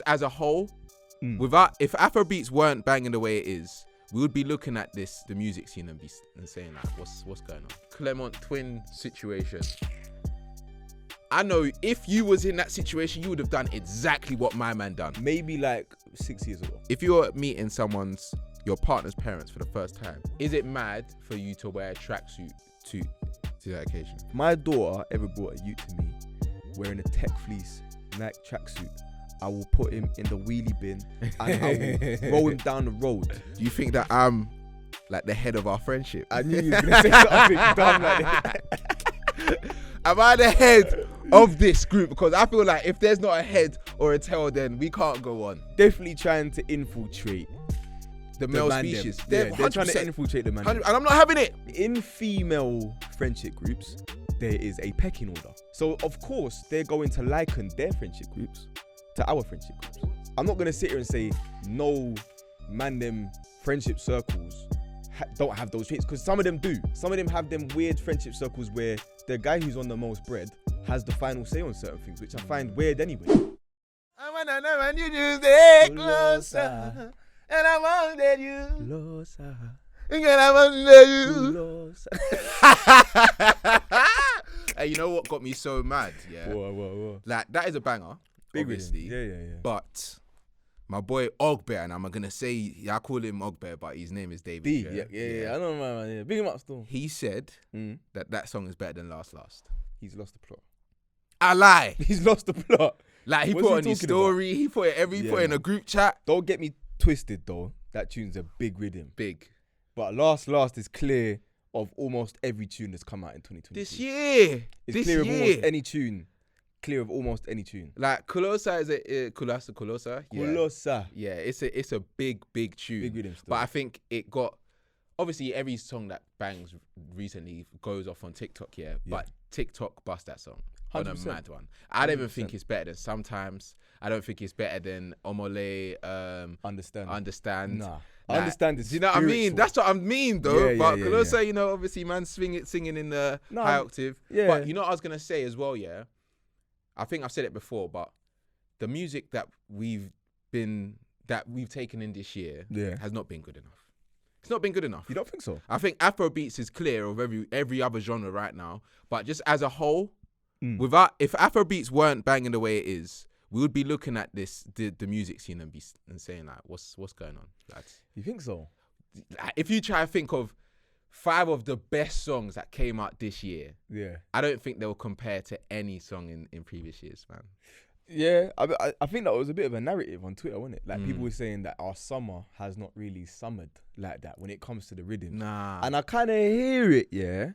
as a whole, if Afrobeats weren't banging the way it is, we would be looking at the music scene and saying like, what's going on? Clermont Twin situation. I know if you was in that situation, you would have done exactly what my man done. Maybe like 6 years ago. If you're meeting your partner's parents for the first time, is it mad for you to wear a tracksuit to that occasion? My daughter ever brought a youth to me wearing a tech fleece Nike tracksuit. I will put him in the wheelie bin and I will roll him down the road. Do you think that I'm like the head of our friendship? I knew you were going to say something dumb like that. Am I the head of this group? Because I feel like if there's not a head or a tail, then we can't go on. Definitely trying to infiltrate the male species. They're trying to infiltrate the man. And I'm not having it. In female friendship groups, there is a pecking order. So, of course, they're going to liken their friendship groups to our friendship groups. I'm not going to sit here and say no mandem friendship circles don't have those traits, because some of them do. Some of them have them weird friendship circles where the guy who's on the most bread has the final say on certain things, which I find weird anyway. I wanna know when you just stay closer, and I wanted you Closer. And I wanted you. Hey, you know what got me so mad? Yeah, Whoa. like that is a banger, Big obviously. Yeah. But my boy Ogbear, and I'm gonna say, I call him Ogbear, but his name is David. Yeah. I know, man. Yeah. Big him up still. He said that song is better than Last. He's lost the plot. I lie. He's lost the plot. Like he put on his story, he put it put in a group chat. Don't get me twisted though. That tune's a big rhythm. Big. But Last is clear of almost every tune that's come out in 2020. This year. It's clear of almost any tune. Clear of almost any tune. Like Colosa is a Colosa. Yeah. Colosa. Yeah, it's a big tune. Big rhythm still. But I think it got, obviously every song that bangs recently goes off on TikTok, yeah. But TikTok bust that song. 100%. On a mad one. I don't even think it's better than Sometimes. I don't think it's better than Omole. Understand. Nah. Like, Understand is do you know what I mean? That's what I mean though. Yeah, but yeah, Colosa, you know, obviously man's singing in the high octave. Yeah. But you know what I was gonna say as well, yeah? I think I've said it before, but the music that we've taken in this year has not been good enough. It's not been good enough. You don't think so? I think Afrobeats is clear of every other genre right now, but just as a whole, if Afrobeats weren't banging the way it is, we would be looking at the music scene and saying like, what's going on, lads? You think so? If you try to think of 5 of the best songs that came out this year, I don't think they'll compare to any song in previous years, man. Yeah, I think that was a bit of a narrative on Twitter, wasn't it? Like people were saying that our summer has not really summered like that when it comes to the rhythm. Nah. And I kind of hear it, yeah.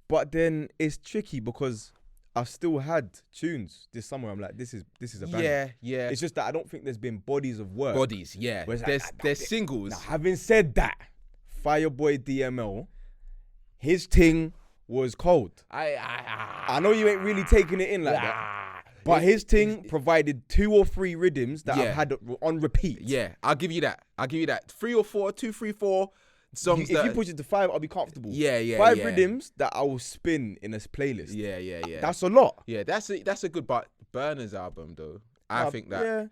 But then it's tricky because I've still had tunes this summer. I'm like, this is a banger. Yeah. It's just that I don't think there's been bodies of work. Yeah. There's singles. Now, having said that, Fireboy DML, his thing was cold. I know you ain't really taking it in like that, but his thing provided 2 or 3 rhythms that I've had on repeat. Yeah, I'll give you that. 3 or 4, 2, 3, 4 songs. If you push it to 5, I'll be comfortable. 5 rhythms that I will spin in a playlist. Yeah. That's a lot. Yeah, that's a good. But Burner's album though, I think that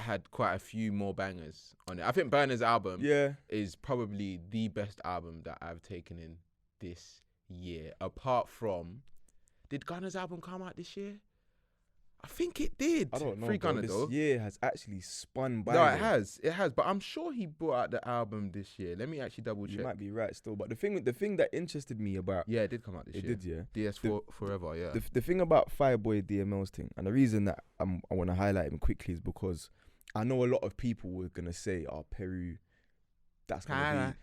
had quite a few more bangers on it. I think Burner's album is probably the best album that I've taken in this year. Apart from, did Gunna's album come out this year? I think it did. I don't know. Free Gunna, this though. year has actually spun by. No, it has. But I'm sure he brought out the album this year. Let me actually double check. You might be right still. But the thing that interested me about it did come out this year. It did, yeah. DS4 Forever, yeah. The thing about Fireboy DML's thing, and the reason that I want to highlight him quickly is because I know a lot of people were gonna say, "Oh, Peru, that's gonna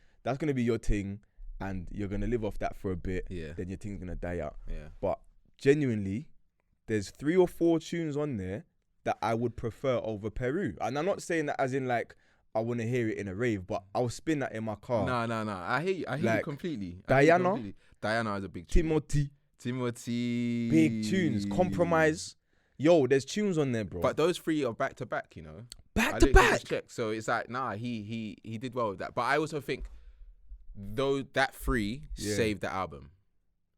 be your thing, and you're gonna live off that for a bit. Yeah. Then your thing's gonna die out." Yeah. But genuinely, there's 3 or 4 tunes on there that I would prefer over Peru. And I'm not saying that as in like I want to hear it in a rave, but I'll spin that in my car. No. I hear you. I hear you completely. Diana is a big tune. Timothy. Big tunes. Compromise. Yo, there's tunes on there, bro. But those 3 are back to back, you know. Back to back. Check. So it's like, he did well with that. But I also think though that 3 saved the album.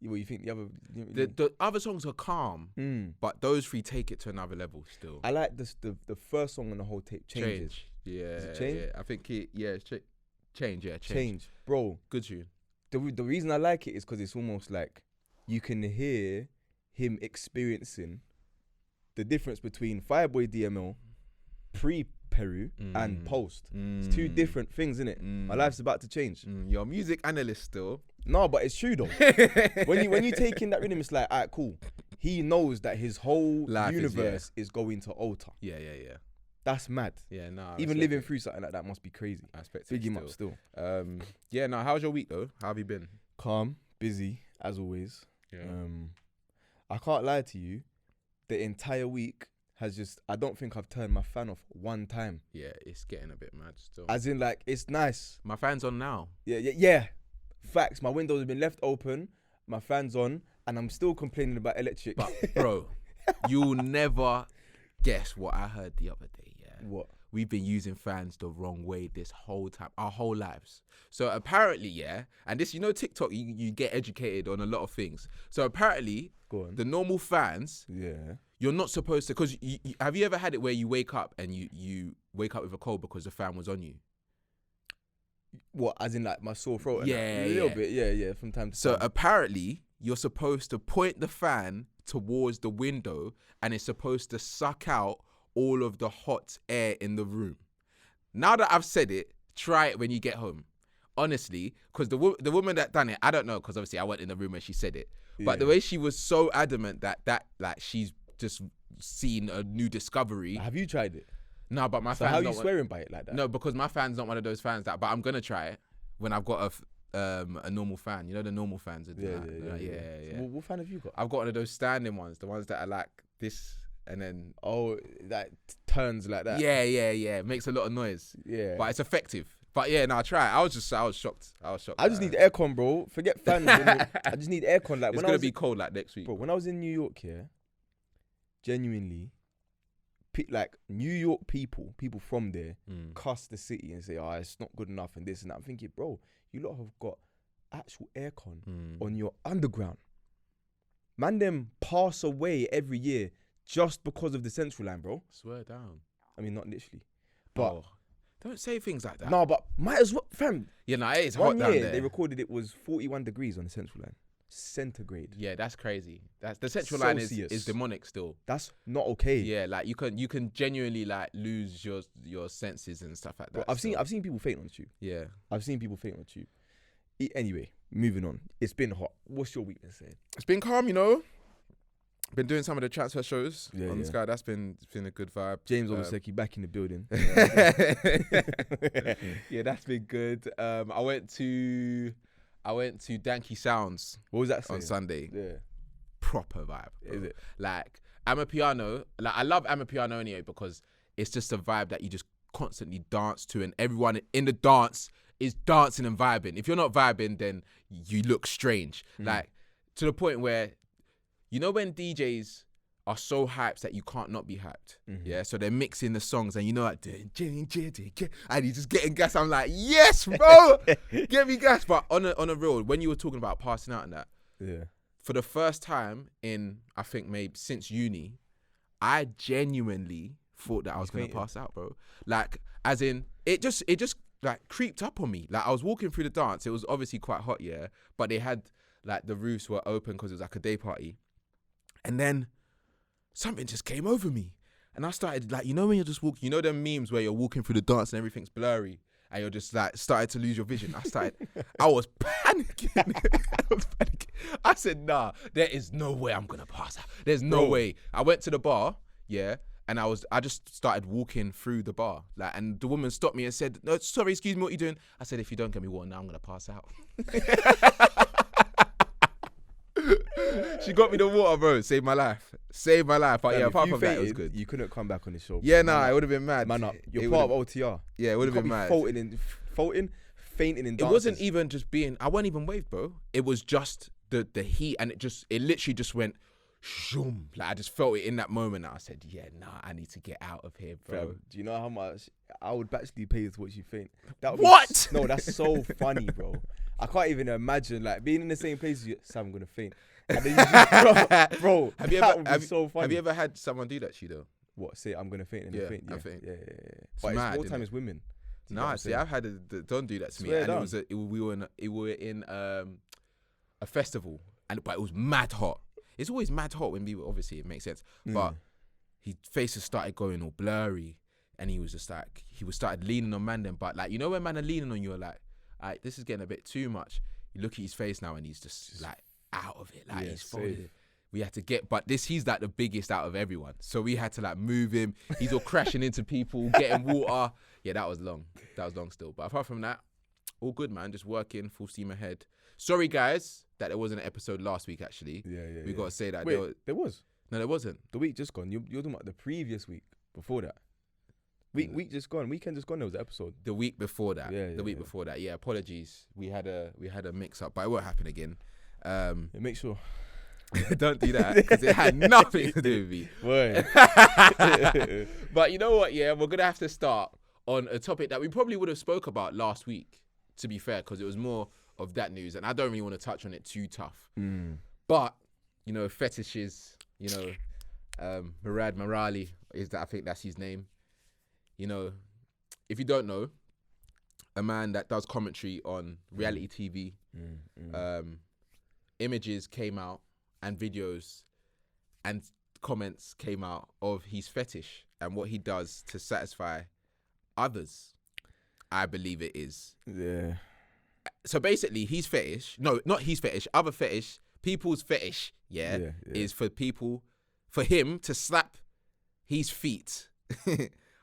What you think the other? The other songs are calm, but those three take it to another level still. I like this. The first song on the whole tape, Changes. Yeah, is it Change? Yeah. I think Change. Yeah, Change, bro. Good tune. The reason I like it is because it's almost like you can hear him experiencing the difference between Fireboy DML pre-Peru and post. It's two different things, innit? My life's about to change. You're a music analyst still. No, but it's true though. when you take in that rhythm, it's like, alright, cool. He knows that his whole universe is going to alter. Yeah. That's mad. Yeah, no. Even living through something like that must be crazy. I expect Big him up still. Yeah, no. How's your week though? How have you been? Calm, busy as always. Yeah. I can't lie to you. The entire week has just, I don't think I've turned my fan off one time. Yeah, it's getting a bit mad still. As in, like, it's nice. My fan's on now. Yeah. Facts. My windows have been left open. My fan's on, and I'm still complaining about electric. But bro, you'll never guess what I heard the other day. Yeah. What? We've been using fans the wrong way this whole time, our whole lives. So apparently, yeah, and this, TikTok, you get educated on a lot of things. So apparently, the normal fans, you're not supposed to, because have you ever had it where you wake up and you wake up with a cold because the fan was on you? What, as in like my sore throat? Yeah, a little bit, yeah, from time to time. So apparently, you're supposed to point the fan towards the window and it's supposed to suck out all of the hot air in the room. Now that I've said it, try it when you get home. Honestly, because the woman that done it, I don't know, because obviously I went in the room when she said it. But the way she was so adamant that like she's just seen a new discovery. Have you tried it? No, but my so fans. How are you swearing by it like that? No, because my fan's not one of those fans that. But I'm gonna try it when I've got a normal fan. You know the normal fans. Yeah. So what fan have you got? I've got one of those standing ones, the ones that are like this, and then that turns like that. Yeah. It makes a lot of noise. Yeah, but it's effective. But yeah, no, I try it. I was shocked. I just need aircon, bro. Forget fans. I just need aircon. Like, it's gonna be cold like next week, bro. When I was in New York, genuinely, like New York people from there cuss the city and say, it's not good enough and this and that. I'm thinking, bro, you lot have got actual aircon on your underground. Man, them pass away every year just because of the Central Line, bro. Swear down. I mean, not literally, but don't say things like that. No, but might as well, fam. Yeah, no, it's hot down there. They recorded it was 41 degrees on the Central Line. Centigrade. Yeah, that's crazy. That's the Central Line is demonic still. That's not okay. Yeah, like you can genuinely like lose your senses and stuff like that. Bro, I've seen people faint on the tube. Yeah, I've seen people faint on the tube. Anyway, moving on. It's been hot. What's your week been saying? It's been calm, Been doing some of the transfer shows on the Sky. That's been a good vibe. James Obaseki back in the building. Yeah, that's been good. I went to Danky Sounds. What was that on Sunday? Yeah, proper vibe. Bro. Is it? Like Amapiano? Like I love Amapiano anyway because it's just a vibe that you just constantly dance to, and everyone in the dance is dancing and vibing. If you're not vibing, then you look strange. Like to the point where, when DJs are so hyped that you can't not be hyped. Yeah, so they're mixing the songs and like, and he's just getting gas. I'm like, yes, bro, get me gas. But on a real, when you were talking about passing out and that, for the first time in, I think maybe since uni, I genuinely thought that I was gonna pass out, bro. Like, as in, it just like creeped up on me. Like I was walking through the dance. It was obviously quite hot, but they had like the roofs were open because it was like a day party, and then something just came over me. And I started like, when you're just walking, them memes where you're walking through the dance and everything's blurry and you're just like started to lose your vision. I was panicking. I said, nah, there is no way I'm going to pass out. There's no way. I went to the bar, and I just started walking through the bar. Like, and the woman stopped me and said, no, sorry, excuse me, what are you doing? I said, if you don't get me water now, I'm going to pass out. She got me the water, bro. Saved my life. But apart from that, it was good. You couldn't come back on the show. Yeah, it would have been mad. Man up. You're part of OTR. Yeah, it would have been mad. Fainting in dances. It wasn't even just I wasn't even waved, bro. It was just the heat, and it literally just went shoom. Like I just felt it in that moment. I said, I need to get out of here, bro. Do you know how much I would actually pay to watch you faint? What? No, that's so funny, bro. I can't even imagine like being in the same place as you. Sam, I'm gonna faint. And then you just, bro, Have you that ever would be so funny. have you ever had someone do that to you though? What? Say I'm gonna faint and Yeah, faint. I Yeah, faint. yeah. It's But mad, it's more innit? time as women. Do you get what Nah, I'm see, saying? I've had don't do that to me, Swear and down. we were in a festival, but it was mad hot. It's always mad hot when people, obviously it makes sense, but his face just started going all blurry, and he was just like started leaning on mandem, but like, you know when man are leaning on you, are like, alright, this is getting a bit too much. You look at his face now, and he's just like out of it, like he's folded it. We had to he's like the biggest out of everyone. So we had to like move him. He's all crashing into people, getting water. Yeah, that was long. That was long still. But apart from that, all good, man. Just working, full steam ahead. Sorry, guys, that there wasn't an episode last week, actually. We got to say that. Wait, there was? No, there wasn't. The week just gone. You're talking about the previous week before that. Week just gone. Weekend just gone. There was an episode. The week before that. The week before that. Yeah, apologies. We had a mix up, but it won't happen again. Make sure. Don't do that, because it had nothing to do with me. But you know what? Yeah, we're gonna have to start on a topic that we probably would have spoke about last week, to be fair, because it was more of that news, and I don't really want to touch on it too tough. But you know, fetishes. You know, Murad Merali I think that's his name. You know, if you don't know, a man that does commentary on reality TV. Images came out and videos and comments came out of his fetish and what he does to satisfy others. I believe it is. Yeah. So basically, his fetish, no, not his fetish, other fetish, people's fetish, is for him to slap his feet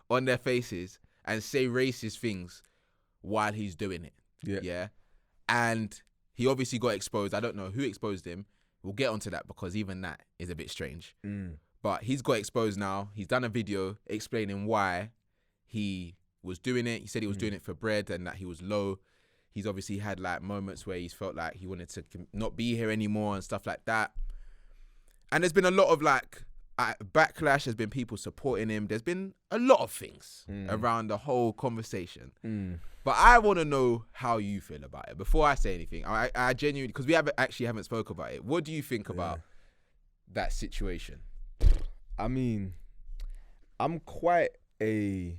on their faces and say racist things while he's doing it. Yeah. And he obviously got exposed. I don't know who exposed him. We'll get onto that, because even that is a bit strange. But he's got exposed now. He's done a video explaining why he was doing it. He said he was doing it for bread and that he was low. He's obviously had like moments where he's felt like he wanted to not be here anymore and stuff like that. And there's been a lot of like backlash. There's been people supporting him. There's been a lot of things around the whole conversation. But I want to know how you feel about it before I say anything. I genuinely, because we haven't spoke about it. What do you think about that situation? I mean, I'm quite a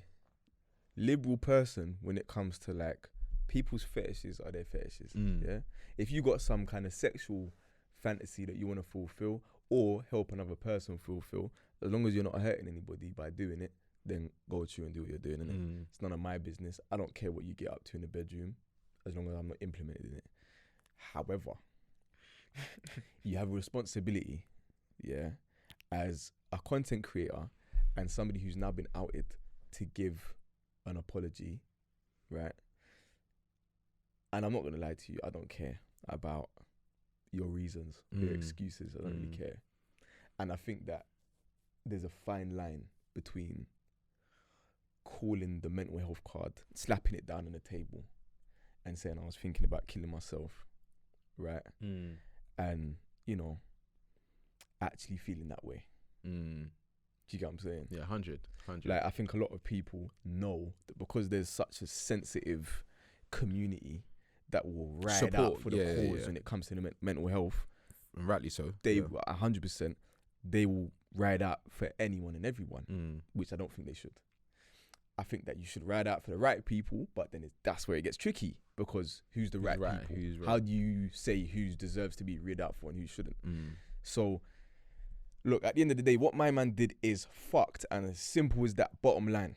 liberal person when it comes to like people's fetishes are their fetishes. Yeah. If you got some kind of sexual fantasy that you want to fulfill or help another person fulfill, as long as you're not hurting anybody by doing it, then go to and do what you're doing. Innit? It's none of my business. I don't care what you get up to in the bedroom, as long as I'm not implementing it. However, you have a responsibility, as a content creator and somebody who's now been outed, to give an apology, right? And I'm not going to lie to you, I don't care about your reasons, your excuses. I don't really care. And I think that there's a fine line between calling the mental health card, slapping it down on the table and saying I was thinking about killing myself, right? And, you know, actually feeling that way. Do you get what I'm saying? Yeah, 100. Like, I think a lot of people know that because there's such a sensitive community that will ride out for the cause when it comes to the mental health. And rightly so. They 100%, they will ride out for anyone and everyone, which I don't think they should. I think that you should ride out for the right people, but then that's where it gets tricky, because who's the right people? Who's right? How do you say who deserves to be rid out for and who shouldn't? So, look, at the end of the day, what my man did is fucked, and as simple as that, bottom line.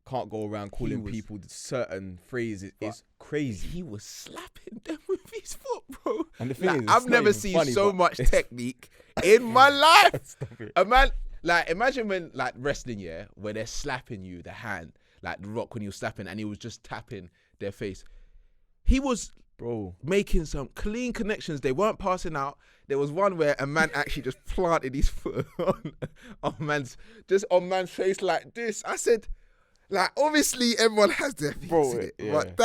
Can't go around calling people certain phrases. It's crazy. He was slapping them with his foot, bro. And the thing is, I've never seen so much technique in my life. A man, like, imagine when, like, wrestling, where they're slapping you, the hand, like The Rock when he was slapping, and he was just tapping their face. He was, making some clean connections. They weren't passing out. There was one where a man actually just planted his foot on man's face like this. I said, like, obviously everyone has their things in it, but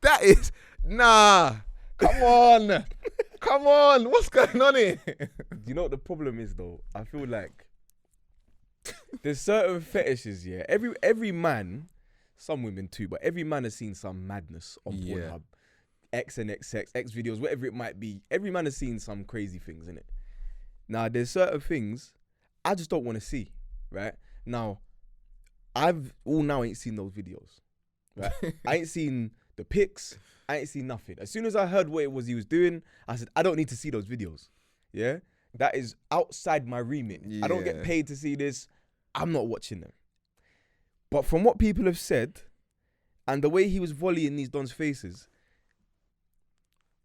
that is, nah, come on, what's going on here? You know what the problem is, though? I feel like there's certain fetishes, every man, some women too, but every man has seen some madness on Pornhub. X and XX, X videos, whatever it might be. Every man has seen some crazy things, innit? Now, there's certain things I just don't want to see, right? Now, ain't seen those videos, right? I ain't seen the pics. I ain't seen nothing. As soon as I heard what it was he was doing, I said, I don't need to see those videos. Yeah? That is outside my remit. I don't get paid to see this. I'm not watching them. But from what people have said, and the way he was volleying these dons' faces,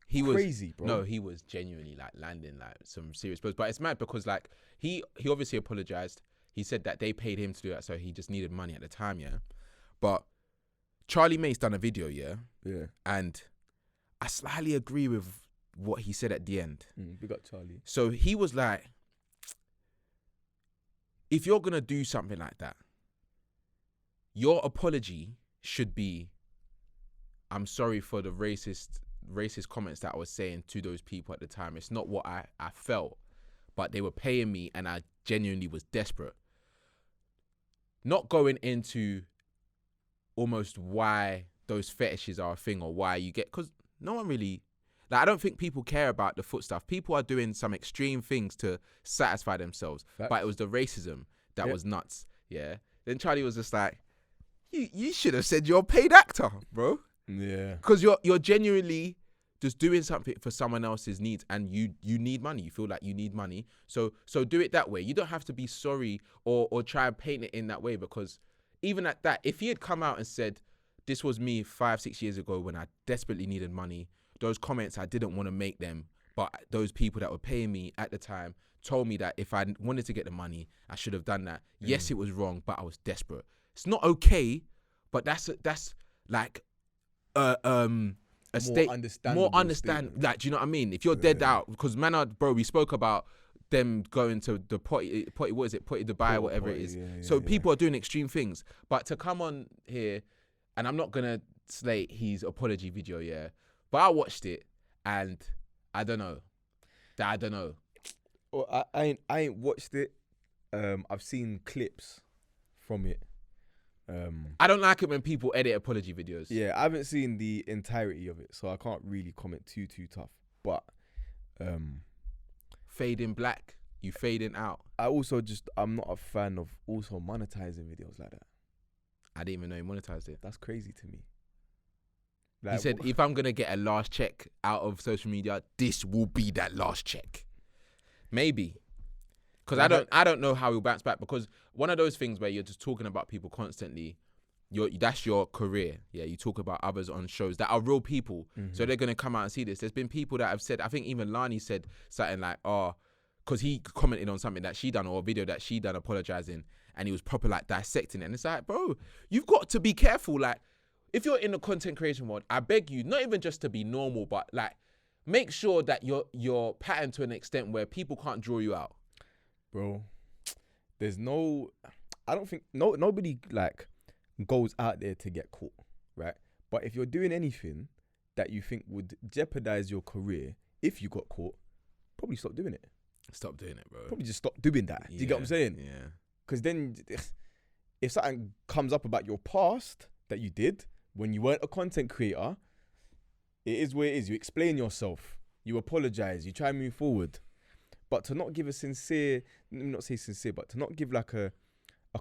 he crazy, bro. No, he was genuinely like landing like some serious blows. But it's mad because like he obviously apologized. He said that they paid him to do that, so he just needed money at the time, yeah. But Charlie May's done a video, yeah, and I slightly agree with what he said at the end. Big up Charlie. So he was like, if you're gonna do something like that, your apology should be, I'm sorry for the racist comments that I was saying to those people at the time. It's not what I felt, but they were paying me and I genuinely was desperate. Not going into almost why those fetishes are a thing or why you get, because no one really, like, I don't think people care about the foot stuff. People are doing some extreme things to satisfy themselves. Facts. But it was the racism that was nuts. Yeah. Then Charlie was just like, you should have said you're a paid actor, bro. Yeah. Because you're genuinely just doing something for someone else's needs, and you need money. You feel like you need money. So do it that way. You don't have to be sorry or try and paint it in that way, because even at that, if he had come out and said, this was me 5-6 years ago when I desperately needed money, those comments, I didn't want to make them, but those people that were paying me at the time told me that if I wanted to get the money, I should have done that. Yes, it was wrong, but I was desperate. It's not okay, but that's like a state more understand. Like, do you know what I mean? If you're dead out, because bro, we spoke about them going to the potty, what is it, potty Dubai, whatever it is. So people are doing extreme things, but to come on here, and I'm not gonna slate his apology video, but I watched it and I don't know. Well, I ain't watched it. I've seen clips from it. I don't like it when people edit apology videos. Yeah, I haven't seen the entirety of it, so I can't really comment too tough. But fade in black, you fading out. I'm not a fan of also monetizing videos like that. I didn't even know he monetized it. That's crazy to me. Like, he said, if I'm gonna get a last check out of social media, this will be that last check. Maybe. Because I don't know how he'll bounce back, because one of those things where you're just talking about people constantly, that's your career. Yeah, you talk about others on shows that are real people. So they're going to come out and see this. There's been people that have said, I think even Lani said something like, because he commented on something that she done or a video that she done apologizing, and he was proper like dissecting it. And it's like, bro, you've got to be careful. Like, if you're in the content creation world, I beg you, not even just to be normal, but like, make sure that you're patterned to an extent where people can't draw you out. Bro, I don't think nobody like goes out there to get caught, right? But if you're doing anything that you think would jeopardize your career, if you got caught, probably stop doing it. Stop doing it, bro. Probably just stop doing that. Do you get what I'm saying? Yeah. Because then if something comes up about your past that you did when you weren't a content creator, it is what it is. You explain yourself. You apologize. You try and move forward. But to not give a sincere, not say sincere, but to not give like a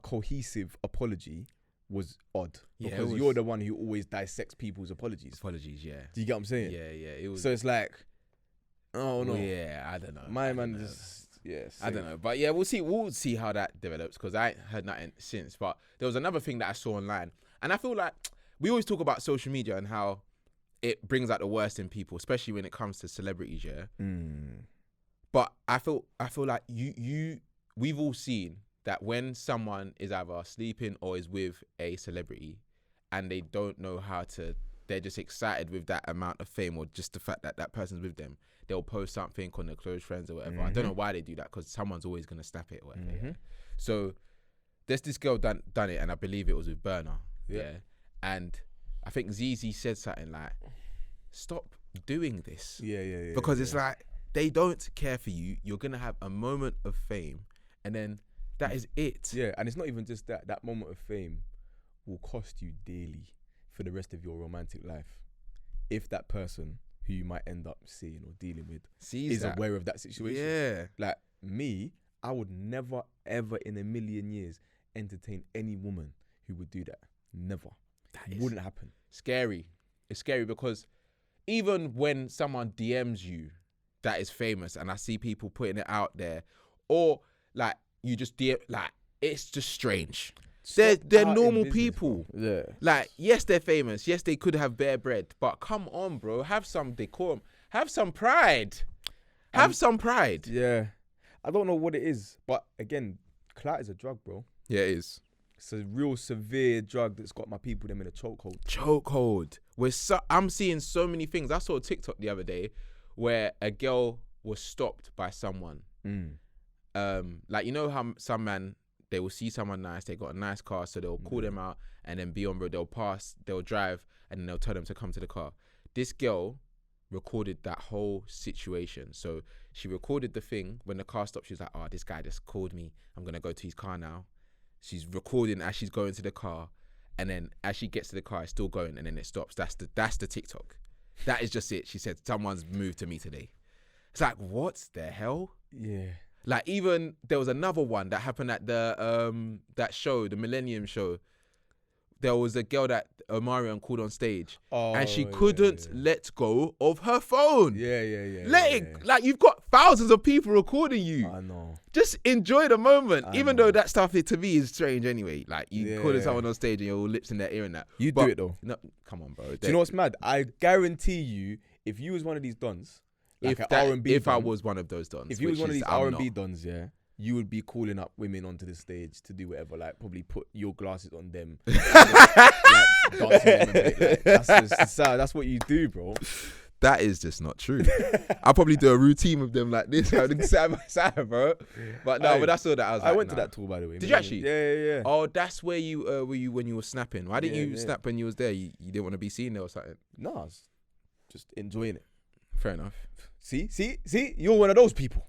cohesive apology was odd. Because you're the one who always dissects people's apologies. Yeah. Do you get what I'm saying? Yeah. It was. So it's like, oh no. Well, yeah, I don't know. My man just, I don't know. But yeah, we'll see how that develops, because I ain't heard nothing since. But there was another thing that I saw online, and I feel like we always talk about social media and how it brings out the worst in people, especially when it comes to celebrities, yeah? But I feel like we've all seen that when someone is either sleeping or is with a celebrity and they don't know how to, they're just excited with that amount of fame or just the fact that that person's with them, they'll post something on their close friends or whatever. I don't know why they do that, because someone's always going to snap it or whatever. Yeah? So there's this girl done it, and I believe it was with Burner. Yeah. And I think ZZ said something like, stop doing this. Yeah. Because it's like, they don't care for you. You're going to have a moment of fame, and then that is it. Yeah, and it's not even just that. That moment of fame will cost you dearly for the rest of your romantic life. if that person who you might end up seeing or dealing with is aware of that situation. Yeah. Like me, I would never, ever in a million years entertain any woman who would do that. Never. That wouldn't happen. Scary. It's scary because even when someone DMs you that is famous, and I see people putting it out there, or like you just DM, like it's just strange. They're normal people. Bro. Yeah. Like, yes, they're famous. Yes, they could have bare bread, but come on, bro. Have some decorum. Have some pride. Have some pride. Yeah. I don't know what it is, but again, clout is a drug, bro. Yeah, it is. It's a real severe drug that's got my people them in a chokehold. I'm seeing so many things. I saw a TikTok the other day where a girl was stopped by someone. Like, you know how some man, they will see someone nice, they got a nice car, so they'll call them out and then be on road, they'll drive, and then they'll tell them to come to the car. This girl recorded that whole situation. So she recorded the thing. When the car stopped, she was like, oh, this guy just called me. I'm going to go to his car now. She's recording as she's going to the car. And then as she gets to the car, it's still going, and then it stops. That's the TikTok. That is just it. She said, someone's moved to me today. It's like, what the hell? Yeah. Like, even there was another one that happened at the that show, the Millennium show. There was a girl that Omarion called on stage, and she couldn't let go of her phone. Like, you've got thousands of people recording you. I know. Just enjoy the moment, even though that stuff to me is strange anyway. Like, you calling someone on stage and your lips in their ear and that. You do it though. No, come on, bro. Do you know what's mad? I guarantee you, if you was one of these dons, like if I was one of those dons, if you was one of these R&B dons, yeah, you would be calling up women onto the stage to do whatever, like probably put your glasses on them, like dancing them that's what you do, bro. That is just not true. I'll probably do a routine with them like this, side by side, bro. But no, but that's all that I went to that tour, by the way. Did you actually? Yeah. Oh, that's where you were you when you were snapping. Why didn't you snap when you was there? You didn't want to be seen there or something? No, I was just enjoying it. Fair enough. See, you're one of those people.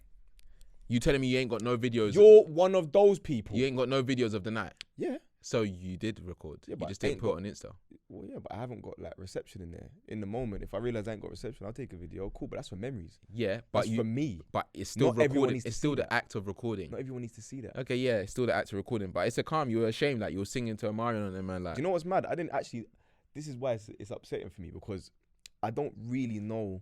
You telling me you ain't got no videos? You're one of those people. You ain't got no videos of the night? Yeah. So you did record? Yeah, you just didn't put it on Insta? Well, yeah, but I haven't got like reception in there. In the moment, if I realise I ain't got reception, I'll take a video. Cool, but that's for memories. Yeah, but that's for me. But it's still recording. It's still the act of recording. Not everyone needs to see that. Okay, yeah, it's still the act of recording. But it's a calm. You were ashamed, like you were singing to Omarion and them, man. Like, do you know what's mad? I didn't actually. This is why it's upsetting for me, because I don't really know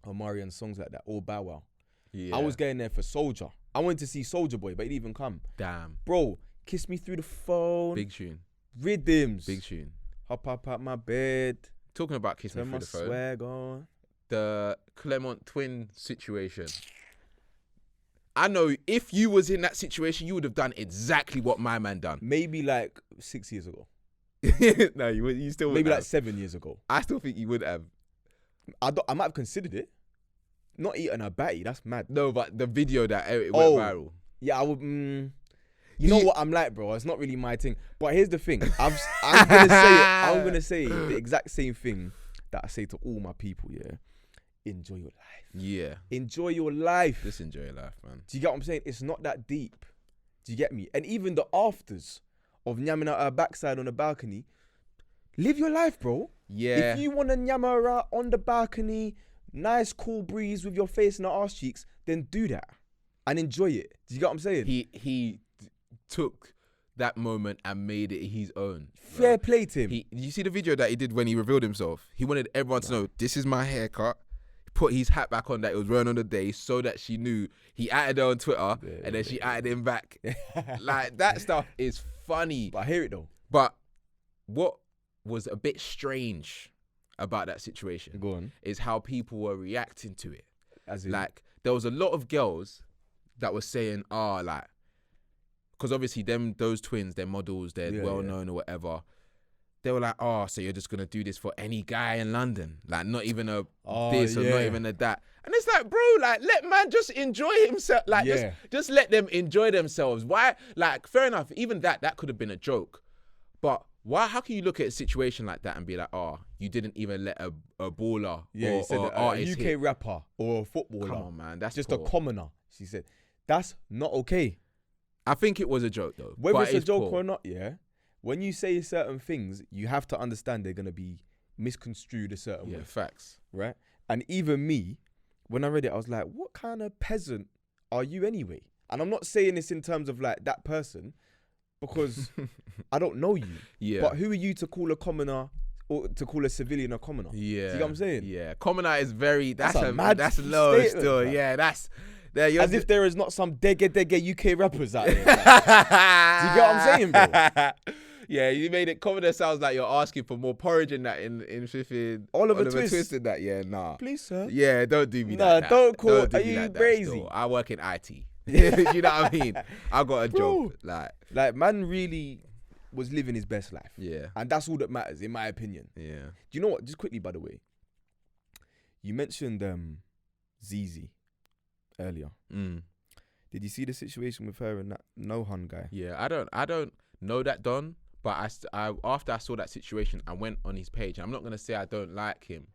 Omarion's songs like that, or Bow Wow. Yeah. I was getting there for Soulja. I wanted to see Soulja Boy, but he didn't even come. Damn. Bro, Kiss Me Through the Phone. Big tune. Rhythms. Big tune. Hop out my bed. Talking about Kiss Me Through the Phone. Turn my swag on. The Clermont Twins situation. I know if you was in that situation, you would have done exactly what my man done. Maybe like 6 years ago. No, you still would. Maybe like 7 years ago. I still think you would have. I might have considered it. Not eating a batty, that's mad. No, but the video that it went viral. Yeah, I would. You know what I'm like, bro. It's not really my thing. But here's the thing. I'm gonna say the exact same thing that I say to all my people. Yeah, enjoy your life. Yeah, enjoy your life. Just enjoy your life, man. Do you get what I'm saying? It's not that deep. Do you get me? And even the afters of nyamming out her backside on the balcony, live your life, bro. Yeah. If you wanna nyammer her out on the balcony, nice cool breeze with your face in the arse cheeks, then do that and enjoy it. Do you get what I'm saying? He took that moment and made it his own. Fair play to him. You see the video that he did when he revealed himself? He wanted everyone to know, this is my haircut. He put his hat back on that it was wearing on the day so that she knew. He added her on Twitter and then she added him back. Like, that stuff is funny. But I hear it though. But what was a bit strange about that situation is how people were reacting to it. As in? Like, there was a lot of girls that were saying, like, because obviously those twins, they're models, they're well-known or whatever. They were like, so you're just going to do this for any guy in London? Like, not even a this or not even a that. And it's like, bro, like, let man just enjoy himself. Like, just let them enjoy themselves. Why? Like, fair enough, even that could have been a joke. But why? How can you look at a situation like that and be like, you didn't even let a baller or artist a UK rapper or a footballer. Come on, man. That's just poor. A commoner. She said, that's not okay. I think it was a joke, though. Whether it's a joke or not, when you say certain things, you have to understand they're going to be misconstrued a certain way. Facts. Right? And even me, when I read it, I was like, what kind of peasant are you anyway? And I'm not saying this in terms of like that person, because I don't know you. Yeah. But who are you to call a commoner or to call a civilian a commoner? Yeah. See what I'm saying? Yeah. Commoner is very, that's low still. Man. Yeah, that's... As if there is not some dege UK rappers out there. Do you get what I'm saying, bro? Yeah, you made it. Commoner sounds like you're asking for more porridge in that in flipping Oliver Twist in that. Yeah, nah. Please, sir. Yeah, don't do me that. Nah, don't call. Are you crazy? I work in IT. You know what I mean? I got a job. Like man really was living his best life. Yeah. And that's all that matters, in my opinion. Yeah. Do you know what? Just quickly, by the way, you mentioned ZZ earlier. Did you see the situation with her and that Nohan guy? Yeah, I don't know that Don, but I after I saw that situation, I went on his page. And I'm not gonna say I don't like him.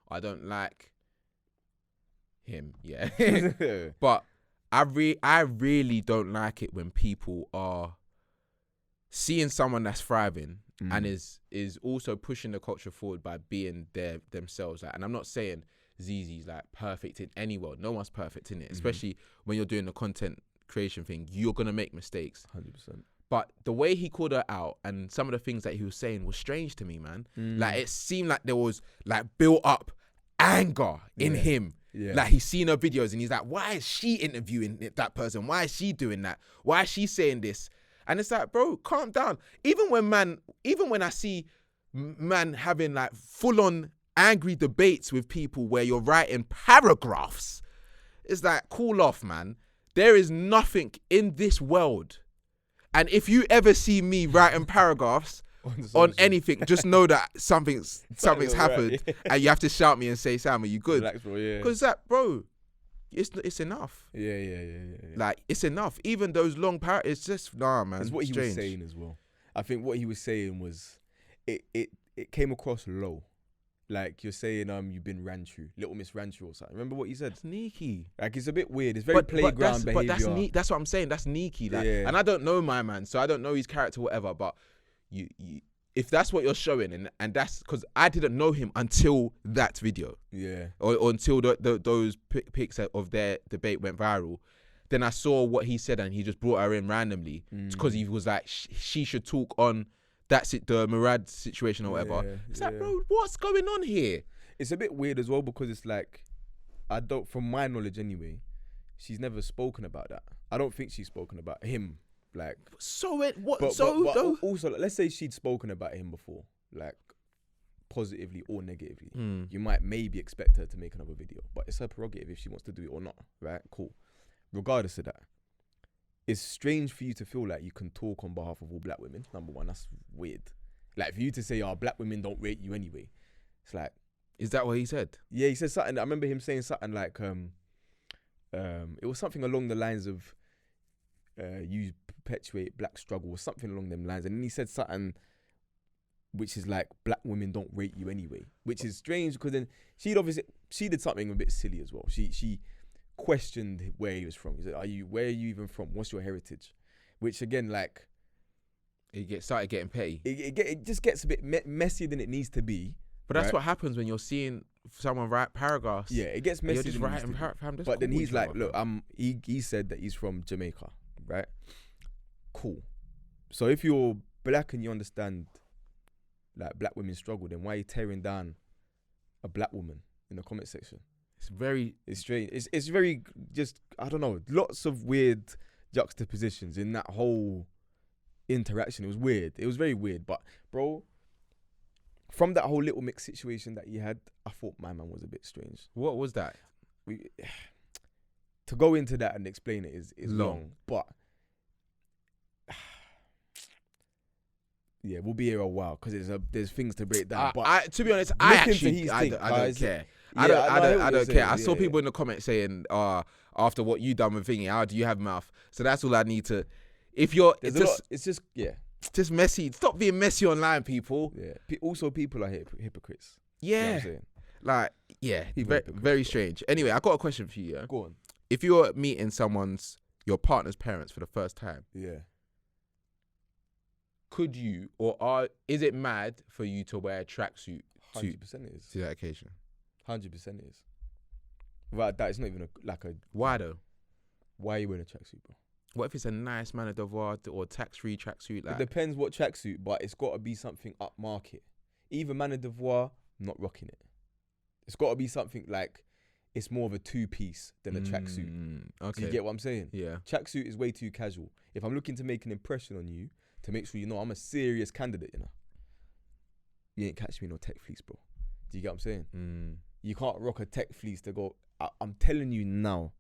I don't like him. Yeah, but I really don't like it when people are seeing someone that's thriving and is also pushing the culture forward by being themselves. Like, and I'm not saying ZZ's like perfect in any world. No one's perfect in it, especially when you're doing the content creation thing. You're gonna make mistakes, 100%. But the way he called her out and some of the things that he was saying was strange to me, man. Like it seemed like there was like built up anger in him. Yeah. Like he's seen her videos and he's like, why is she interviewing that person? Why is she doing that? Why is she saying this? And it's like, bro, calm down. Even when I see man having like full on angry debates with people where you're writing paragraphs, it's like, cool off, man. There is nothing in this world. And if you ever see me writing paragraphs on anything, just know that something's happened, and you have to shout me and say, Sam, are you good? Relax, bro, yeah. Because that, bro, it's enough. Yeah. Like, it's enough. Even those long paragraphs, it's just, nah, man. It's what he was saying as well. I think what he was saying was, it came across low. Like you're saying, you've been ran through, Little Miss ran through or something. Remember what he said? Sneaky. Like it's a bit weird. It's very playground behavior. But that's what I'm saying. That's sneaky. Like, and I don't know my man, so I don't know his character, whatever. But you if that's what you're showing, and that's because I didn't know him until that video. Yeah. Or until those pics of their debate went viral. Then I saw what he said, and he just brought her in randomly because he was like, she should talk on. That's it, the Murad situation or whatever. It's like, bro, what's going on here? It's a bit weird as well because it's like, from my knowledge anyway, she's never spoken about that. I don't think she's spoken about him. Like, so also, let's say she'd spoken about him before, like positively or negatively. You might maybe expect her to make another video, but it's her prerogative if she wants to do it or not, right? Cool. Regardless of that. It's strange for you to feel like you can talk on behalf of all black women. Number one, that's weird. Like for you to say, black women don't rate you anyway. It's like, is that what he said? Yeah, he said something. I remember him saying something like, it was something along the lines of, you perpetuate black struggle or something along them lines. And then he said something which is like, black women don't rate you anyway, which is strange because then she did something a bit silly as well. She questioned where he was from. He said, where are you even from? What's your heritage? Which again, like, started getting petty. It just gets a bit messier than it needs to be. But that's what happens when you're seeing someone write paragraphs. Yeah, it gets messier. You're just writing paragraphs. But then he's like, look, he said that he's from Jamaica, right? Cool. So if you're black and you understand like black women struggle, then why are you tearing down a black woman in the comment section? It's strange. It's very just, I don't know, lots of weird juxtapositions in that whole interaction. It was weird. It was very weird. But bro, from that whole Little Mix situation that he had, I thought my man was a bit strange. What was that? To go into that and explain it is long. But yeah, we'll be here a while because there's things to break down. But to be honest, I don't care. I don't care. I saw people in the comments saying, after what you done with Thingy, how do you have mouth? So that's all I need to. If you're, it's just messy. Stop being messy online, people. Yeah. Also, people are hypocrites. Yeah. You know what I'm saying? Like, yeah, very strange. Anyway, I got a question for you. Yeah. Go on. If you're meeting your partner's parents for the first time. Yeah. Could you, is it mad for you to wear a tracksuit 100% it is. To that occasion. 100% it is. Without that, it's not even Why though? Why are you wearing a tracksuit, bro? What if it's a nice man of devoir or tax-free tracksuit? Like, it depends what tracksuit, but it's got to be something upmarket. Even man of devoir, not rocking it. It's got to be something like it's more of a two-piece than a tracksuit. Okay. Do you get what I'm saying? Yeah. Tracksuit is way too casual. If I'm looking to make an impression on you, to make sure you know I'm a serious candidate, you ain't catch me no tech fleece, bro. Do you get what I'm saying? You can't rock a tech fleece to go. I'm telling you now,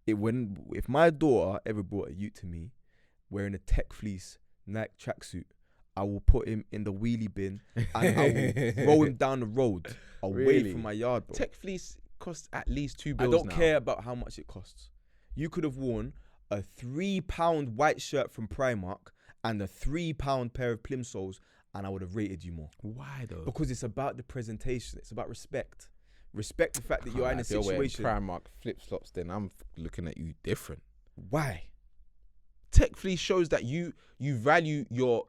if my daughter ever brought a youth to me wearing a tech fleece Nike tracksuit, I will put him in the wheelie bin and I will roll him down the road away from my yard, bro. Tech fleece costs at least $2 I don't care about how much it costs. You could have worn a £3 white shirt from Primark and a £3 pair of plimsolls, and I would have rated you more. Why though? Because it's about the presentation. It's about respect. Respect the fact that you're in a situation. You're wearing Primark flip flops, then I'm looking at you different. Why? Tech fleece shows that you value your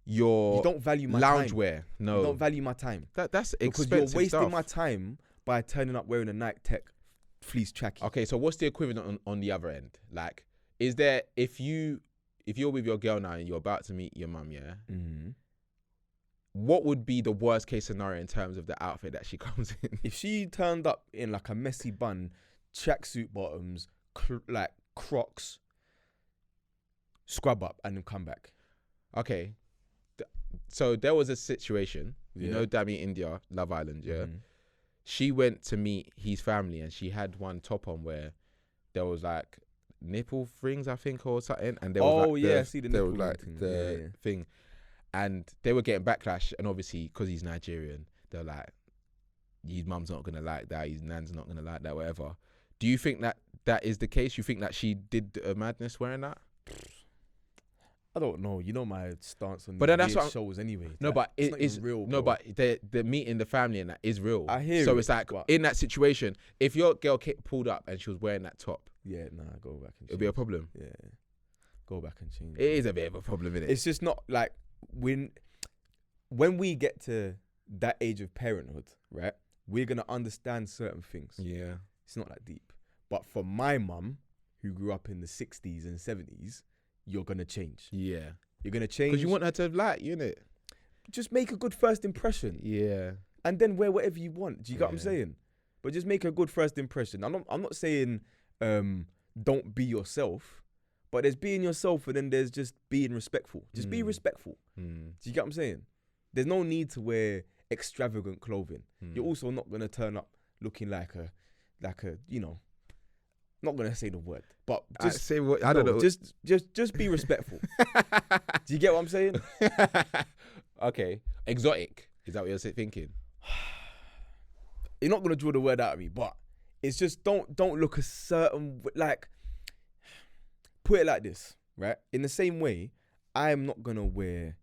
You don't value my loungewear. No, you don't value my time. That's expensive because you're wasting stuff. my time by turning up wearing a Nike Tech fleece trackie. Okay, so what's the equivalent on the other end? Like, is there if you're with your girl now and you're about to meet your mum, yeah? Mm-hmm. What would be the worst case scenario in terms of the outfit that she comes in? If she turned up in like a messy bun, tracksuit bottoms, like Crocs, scrub up and then come back. Okay. So there was a situation, you know, Dami India, Love Island, yeah? Mm-hmm. She went to meet his family and she had one top on where there was like nipple rings, I think, or something. And there was see the nipple thing. And they were getting backlash. And obviously, because he's Nigerian, they're like, his mum's not going to like that. His nan's not going to like that, whatever. Do you think that is the case? You think that she did a madness wearing that? I don't know. You know my stance on that's what shows anyway. No, but it's real. No, bro. but the meeting the family and that is real. I hear. So it's like in that situation, if your girl pulled up and she was wearing that top, go back and change. It'll be a problem. Yeah, go back and change. It is a bit of a problem, isn't it? It's just not like when we get to that age of parenthood, right? We're gonna understand certain things. Yeah, it's not that deep. But for my mum, who grew up in the 60s and 70s, you're gonna change. Yeah, you're gonna change because you want her to like you, innit? Just make a good first impression. Yeah, and then wear whatever you want. Do you get what I'm saying? But just make a good first impression. I'm not saying don't be yourself, but there's being yourself and then there's just being respectful. Just be respectful. Do you get what I'm saying? There's no need to wear extravagant clothing. You're also not gonna turn up looking like a not gonna say the word, but just say what I don't know. Just be respectful. Do you get what I'm saying? Okay, exotic. Is that what you're thinking? You're not gonna draw the word out of me, but it's just don't look a certain like. Put it like this, right? In the same way, I am not gonna wear.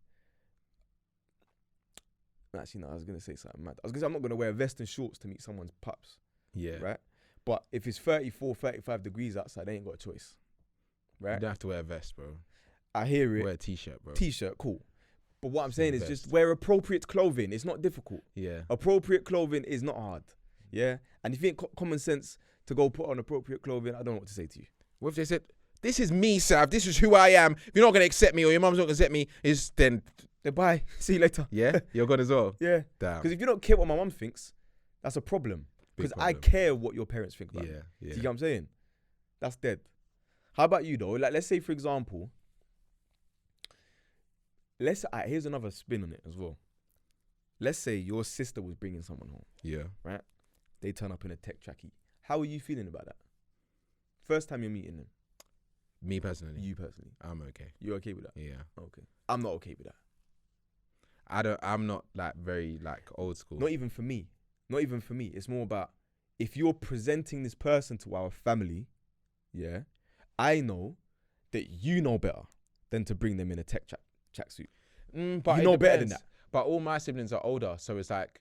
Actually, no, I was gonna say something mad. I was gonna say I'm not gonna wear a vest and shorts to meet someone's pups. Yeah. Right. But if it's 34, 35 degrees outside, they ain't got a choice. Right? You don't have to wear a vest, bro. I hear it. Wear a t-shirt, bro. T-shirt, cool. But what I'm saying is just wear appropriate clothing. It's not difficult. Yeah. Appropriate clothing is not hard. Yeah? And if you ain't common sense to go put on appropriate clothing, I don't know what to say to you. What if they said, this is me, Sav. This is who I am. If you're not going to accept me or your mum's not going to accept me, then bye. See you later. Yeah? You're good as well? Yeah. Damn. Because if you don't care what my mum thinks, that's a problem. Because I care what your parents think about me. Yeah. Do you get what I'm saying? That's dead. How about you though? Like, let's say for example, here's another spin on it as well. Let's say your sister was bringing someone home. Yeah. Right? They turn up in a tech trackie. How are you feeling about that? First time you're meeting them. Me personally? You personally. I'm okay. You're okay with that? Yeah. Okay. I'm not okay with that. I'm not like very like old school. Not even for me. It's more about if you're presenting this person to our family, yeah, I know that you know better than to bring them in a tech tracksuit. But you know better than that. But all my siblings are older, so it's like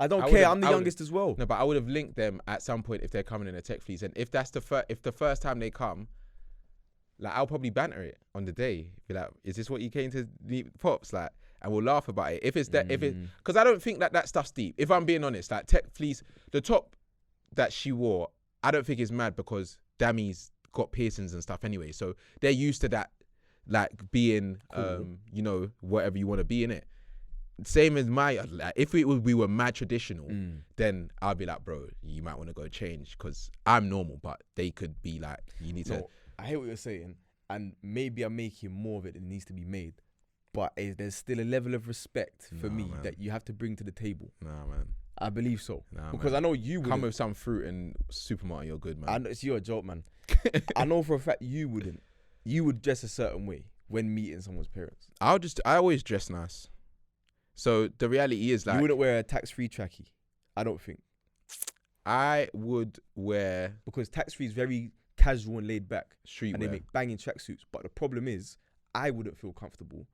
I don't care. I'm the youngest as well. No, but I would have linked them at some point if they're coming in a tech fleece, and if that's the first time they come, like I'll probably banter it on the day. Be like, "Is this what you came to meet pops?" Like, and we'll laugh about it. If it's that, because I don't think that stuff's deep. If I'm being honest, like Tech Fleece, the top that she wore, I don't think is mad because Dammy's got piercings and stuff anyway. So they're used to that, like being, cool. Whatever you want to be in it. Same as like, if we were mad traditional, then I'd be like, bro, you might want to go change because I'm normal, but they could be like, you need to. I hear what you're saying, and maybe I'm making more of it than needs to be made, but there's still a level of respect for me that you have to bring to the table. Nah, man. I believe so. Because I know you would come with some fruit and supermarket, you're good, man. I know, it's your joke, man. I know for a fact you wouldn't. You would dress a certain way when meeting someone's parents. I always dress nice. So the reality is, like, you wouldn't wear a tax-free trackie. I don't think. I would wear, because tax-free is very casual and laid back, streetwear, and they make banging tracksuits. But the problem is, I wouldn't feel comfortable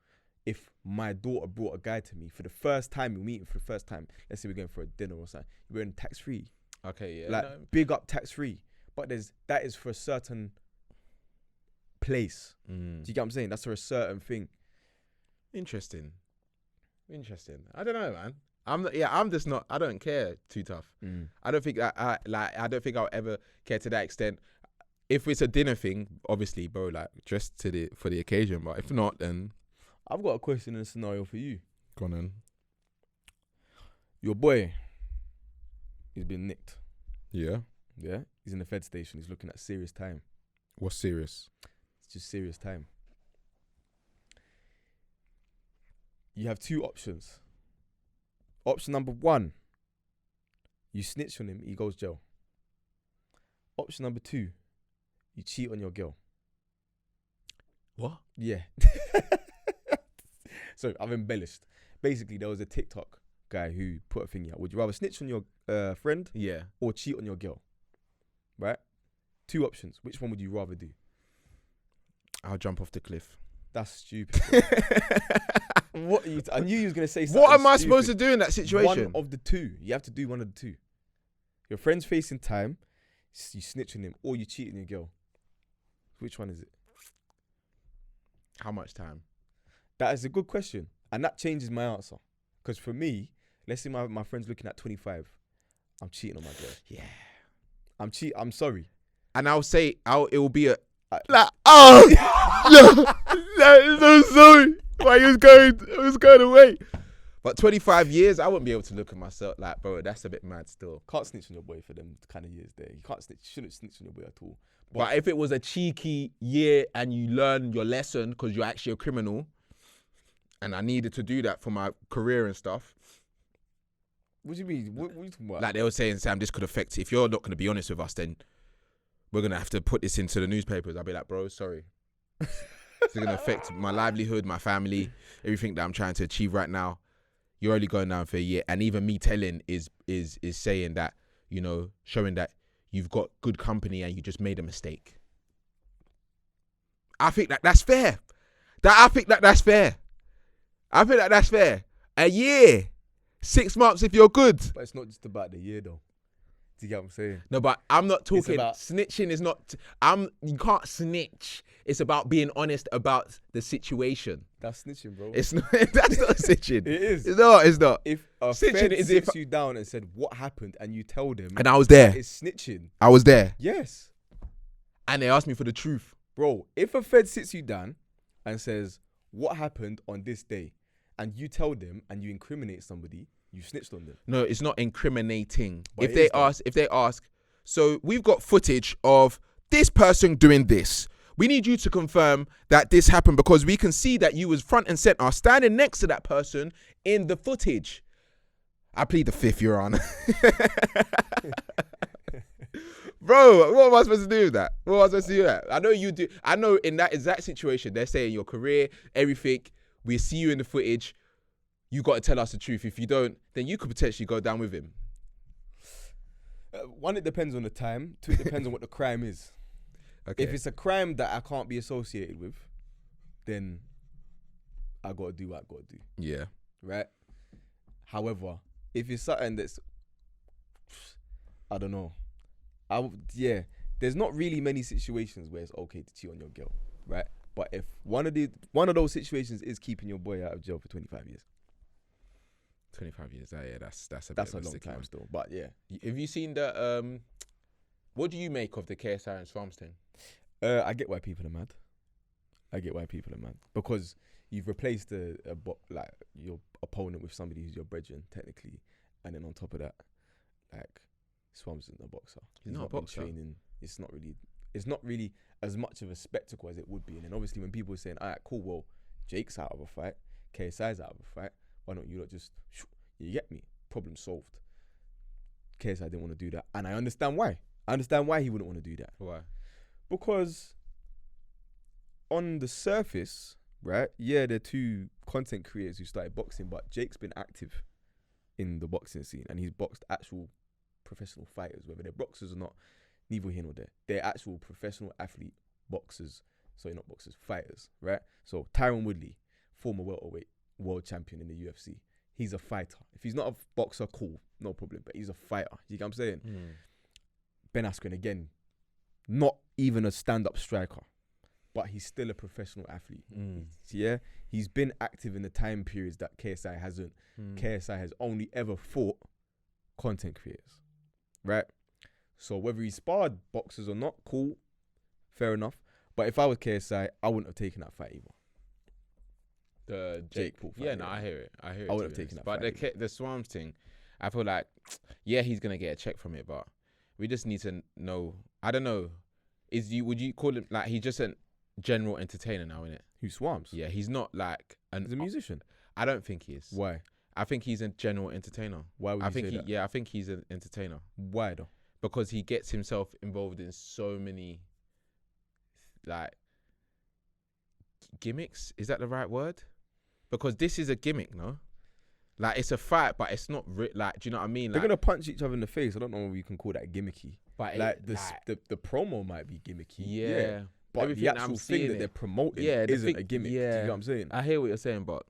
if my daughter brought a guy to me for the first time. We're meeting for the first time. Let's say we're going for a dinner or something. You're wearing tax-free. Okay, yeah. Like, big up tax-free. But that is for a certain place. Do you get what I'm saying? That's for a certain thing. Interesting. I don't know, man. I'm just not. I don't care too tough. I don't think that. I don't think I'll ever care to that extent. If it's a dinner thing, obviously, bro, like dress for the occasion. But if not, then I've got a question and a scenario for you. Go on then. Your boy, he's been nicked. Yeah. Yeah. He's in the Fed station. He's looking at serious time. What's serious? It's just serious time. You have two options. Option number 1, you snitch on him, he goes jail. Option number 2, you cheat on your girl. What? Yeah. So I've embellished. Basically, there was a TikTok guy who put a thing out. Would you rather snitch on your friend? Yeah. Or cheat on your girl? Right? 2 options. Which one would you rather do? I'll jump off the cliff. That's stupid. What are you I knew you was going to say something. What am I supposed to do in that situation? One of the two. You have to do one of the two. Your friend's facing time, you snitch on him, or you cheat on your girl. Which one is it? How much time? That is a good question. And that changes my answer. Because for me, let's say my friend's looking at 25. I'm cheating on my girl. Yeah. I'm sorry. And I'll say, it will be no, I'm sorry. Why he was going away. But 25 years, I wouldn't be able to look at myself like, bro, that's a bit mad still. Can't snitch on your boy for them kind of years there. Shouldn't snitch on your boy at all. But if it was a cheeky year and you learn your lesson because you're actually a criminal, and I needed to do that for my career and stuff. What do you mean? What are you talking about? Like they were saying, Sam, this could affect, if you're not going to be honest with us, then we're going to have to put this into the newspapers. I'll be like, bro, sorry. It's going to affect my livelihood, my family, everything that I'm trying to achieve right now. You're only going down for a year. And even me telling is saying that, showing that you've got good company and you just made a mistake. I think that's fair. I think that's fair. A year, 6 months if you're good. But it's not just about the year though. Do you get what I'm saying? No, but I'm not talking. Snitching is not. You can't snitch. It's about being honest about the situation. That's snitching, bro. It's not. That's not snitching. It is. It's not. If a friend sits you down and said what happened, and you tell them, and I was there, it's snitching. I was there. Yes. And they asked me for the truth, bro. If a Fed sits you down and says what happened on this day, and you tell them and you incriminate somebody, you snitched on them. No, it's not incriminating. If they ask, so we've got footage of this person doing this. We need you to confirm that this happened because we can see that you was front and center standing next to that person in the footage. I plead the fifth, Your Honor. Bro, what am I supposed to do with that? I know you do. I know in that exact situation, they're saying your career, everything, we see you in the footage. You got to tell us the truth. If you don't, then you could potentially go down with him. 1, it depends on the time. 2, it depends on what the crime is. Okay. If it's a crime that I can't be associated with, then I got to do what I got to do. Yeah. Right? However, if it's something that's, I don't know. There's not really many situations where it's okay to cheat on your girl. Right? But if one of those situations is keeping your boy out of jail for 25 years. 25 years. Yeah, that's a long time still. But yeah. Have you seen the what do you make of the KSI and Swarms thing? I get why people are mad. Because you've replaced like your opponent with somebody who's your brethren technically, and then on top of that, like Swarms isn't a boxer. He's not a boxer. Training. It's not really as much of a spectacle as it would be. And then obviously when people are saying, all right, cool, well, Jake's out of a fight, KSI's out of a fight, why don't you not just, you get me? Problem solved. KSI didn't want to do that. And I understand why. He wouldn't want to do that. Why? Because on the surface, right, yeah, they're two content creators who started boxing, but Jake's been active in the boxing scene and he's boxed actual professional fighters, whether they're boxers or not, neither here nor there. They're actual professional athlete boxers. Sorry, not boxers, fighters, right? So Tyron Woodley, former welterweight world champion in the UFC. He's a fighter. If he's not a boxer, cool, no problem, but he's a fighter. You get what I'm saying? Ben Askren, again, not even a stand-up striker, but he's still a professional athlete. Yeah, he's been active in the time periods that KSI hasn't. KSI has only ever fought content creators, right? So whether he sparred boxers or not, cool, fair enough. But if I was KSI, I wouldn't have taken that fight either. The Jake Paul fight. Yeah, no, I hear it. I wouldn't have taken that fight. But the Swarms thing, I feel like, yeah, he's gonna get a check from it, but we just need to know. I don't know. Would you call him like he's just a general entertainer now, innit? Who Swarms? Yeah, he's not like he's a musician. I don't think he is. Why? I think he's a general entertainer. Why would you say that? Yeah, I think he's an entertainer. Why though? Because he gets himself involved in so many, like, gimmicks. Is that the right word? Because this is a gimmick, no? Like, it's a fight, but it's not like, do you know what I mean? They're gonna punch each other in the face. I don't know if you can call that gimmicky. But like the promo might be gimmicky. Yeah. But everything the actual thing that they're promoting isn't a gimmick. Yeah. Do you know what I'm saying? I hear what you're saying, but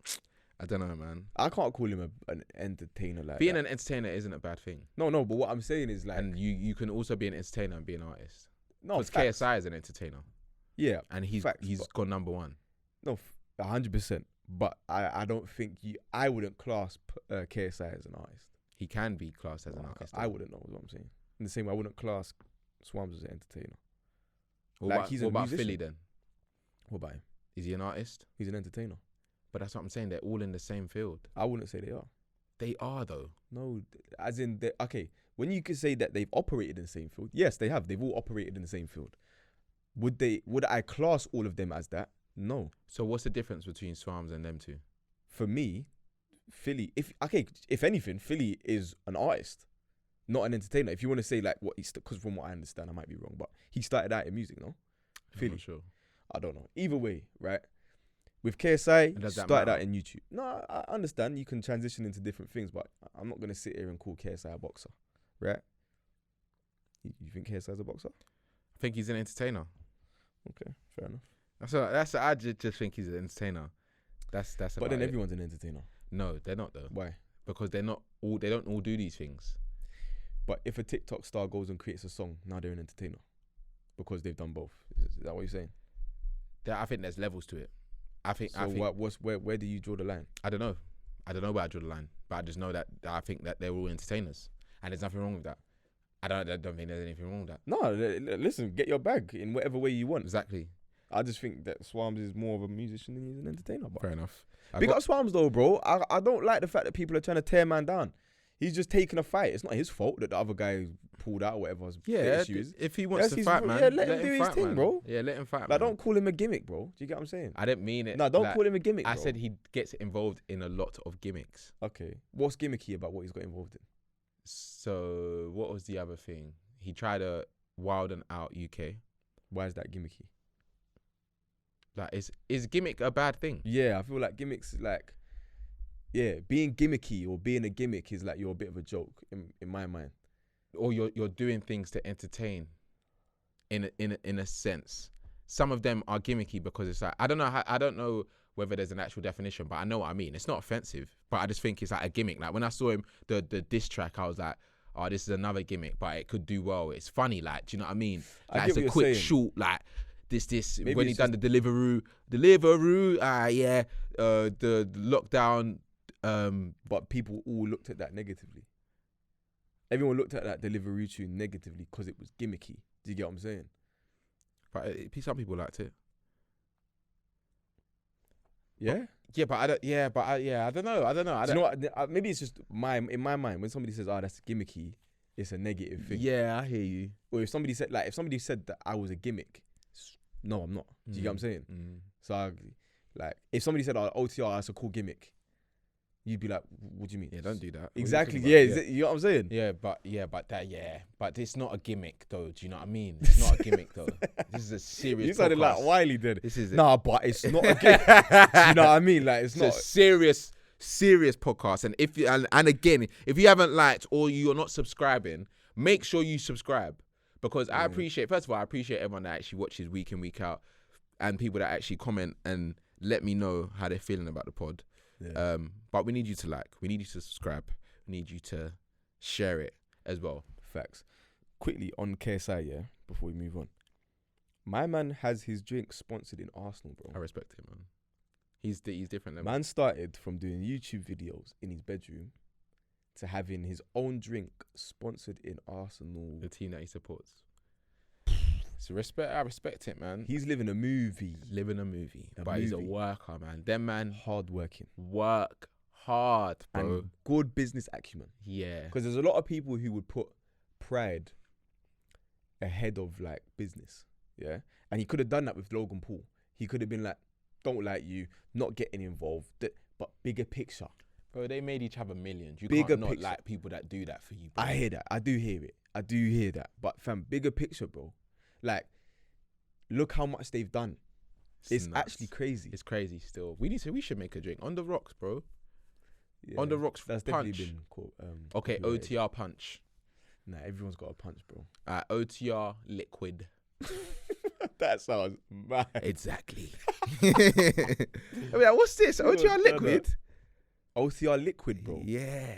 I don't know, man. I can't call him an entertainer like Being that. an entertainer isn't a bad thing. No, but what I'm saying is like... And you can also be an entertainer and be an artist. No, because KSI is an entertainer. Yeah. And he's gone number one. No, 100%. But I don't think I wouldn't class KSI as an artist. He can be classed as an artist. I wouldn't know what I'm saying. In the same way, I wouldn't class Swarms as an entertainer. What about Philly then? What about him? Is he an artist? He's an entertainer. But that's what I'm saying. They're all in the same field. I wouldn't say they are. They are, though. No, as in, okay, when you can say that they've operated in the same field, yes, they have. They've all operated in the same field. Would I class all of them as that? No. So what's the difference between Swarms and them two? For me, Philly, if anything, Philly is an artist, not an entertainer. If you want to say like what he's, because from what I understand, I might be wrong, but he started out in music, no? Philly. I'm not sure. I don't know. Either way, right? With KSI, started out in YouTube. No, I understand you can transition into different things, but I'm not going to sit here and call KSI a boxer, right? You think KSI is a boxer? I think he's an entertainer. Okay, fair enough. I just think he's an entertainer. That's. But then everyone's an entertainer. No, they're not though. Why? Because they don't all do these things. But if a TikTok star goes and creates a song, now they're an entertainer because they've done both. Is that what you're saying? I think there's levels to it. Where do you draw the line? I don't know where I draw the line, but I just know that I think that they're all entertainers, and there's nothing wrong with that. I don't think there's anything wrong with that. No, listen, get your bag in whatever way you want. Exactly. I just think that Swarms is more of a musician than he's an entertainer. But fair enough. Big up Swarms though, bro. I don't like the fact that people are trying to tear man down. He's just taking a fight. It's not his fault that the other guy pulled out or whatever his issue is. If he wants to fight, man, let him do his thing, bro. Yeah, let him fight, man. Don't call him a gimmick, bro. Do you get what I'm saying? I didn't mean it. No, don't call him a gimmick, bro. I said he gets involved in a lot of gimmicks. Okay. What's gimmicky about what he's got involved in? So, what was the other thing? He tried a Wild and Out UK. Why is that gimmicky? Like, is gimmick a bad thing? Yeah, I feel like gimmicks, like, yeah, being gimmicky or being a gimmick is like you're a bit of a joke in my mind. Or you're doing things to entertain. In a sense, some of them are gimmicky because it's like I don't know whether there's an actual definition, but I know what I mean. It's not offensive, but I just think it's like a gimmick. Like when I saw him the diss track, I was like, oh, this is another gimmick, but it could do well. It's funny, like, do you know what I mean? Like, it's a quick shoot, like this. Maybe When he done the Deliveroo, the lockdown. But people all looked at that negatively. Everyone looked at that Deliveroo tune negatively because it was gimmicky. Do you get what I'm saying? But some people liked it. Yeah. I don't know. Do you know what? Maybe it's just in my mind when somebody says, "Oh, that's gimmicky," it's a negative thing. Yeah, I hear you. Or if somebody said that I was a gimmick, no, I'm not. Do you get what I'm saying? So, if somebody said, "Oh, OTR, that's a cool gimmick," you'd be like, "What do you mean?" Yeah, don't do that. Exactly. Yeah, you know what I'm saying? But it's not a gimmick though. Do you know what I mean? It's not a gimmick though. This is a serious. You sounded podcast. like Wiley did. This is but it's not a gimmick. Do you know what I mean? Like it's not a serious podcast. And if you and again, if you haven't liked or you're not subscribing, make sure you subscribe because I appreciate. First of all, I appreciate everyone that actually watches week in week out, and people that actually comment and let me know how they're feeling about the pod. Yeah. But we need you to like. We need you to subscribe. We need you to share it as well. Facts. Quickly on KSI, yeah, before we move on. My man has his drink sponsored in Arsenal, bro. I respect him, man. He's different than man. Started from doing YouTube videos in his bedroom to having his own drink sponsored in Arsenal, the team that he supports. So I respect it, man. He's living a movie. He's a worker, man. Them man hard working. Work hard, bro. And good business acumen. Yeah. Because there's a lot of people who would put pride ahead of like business. Yeah. And he could have done that with Logan Paul. He could have been like, don't like you, not getting involved, but bigger picture. Bro, they made each other millions. You bigger can't not picture. like people that do that for you, bro. I hear that. I do hear it. But fam, bigger picture, bro. Like, look how much they've done. It's actually crazy. It's crazy still. We should make a drink. On the rocks, bro. Yeah, On the rocks, that's punch. Definitely been called. Okay, OTR punch. Nah, everyone's got a punch, bro. OTR liquid. That sounds mad. Exactly. I mean, what's this? OTR liquid? OTR liquid, bro. Yeah.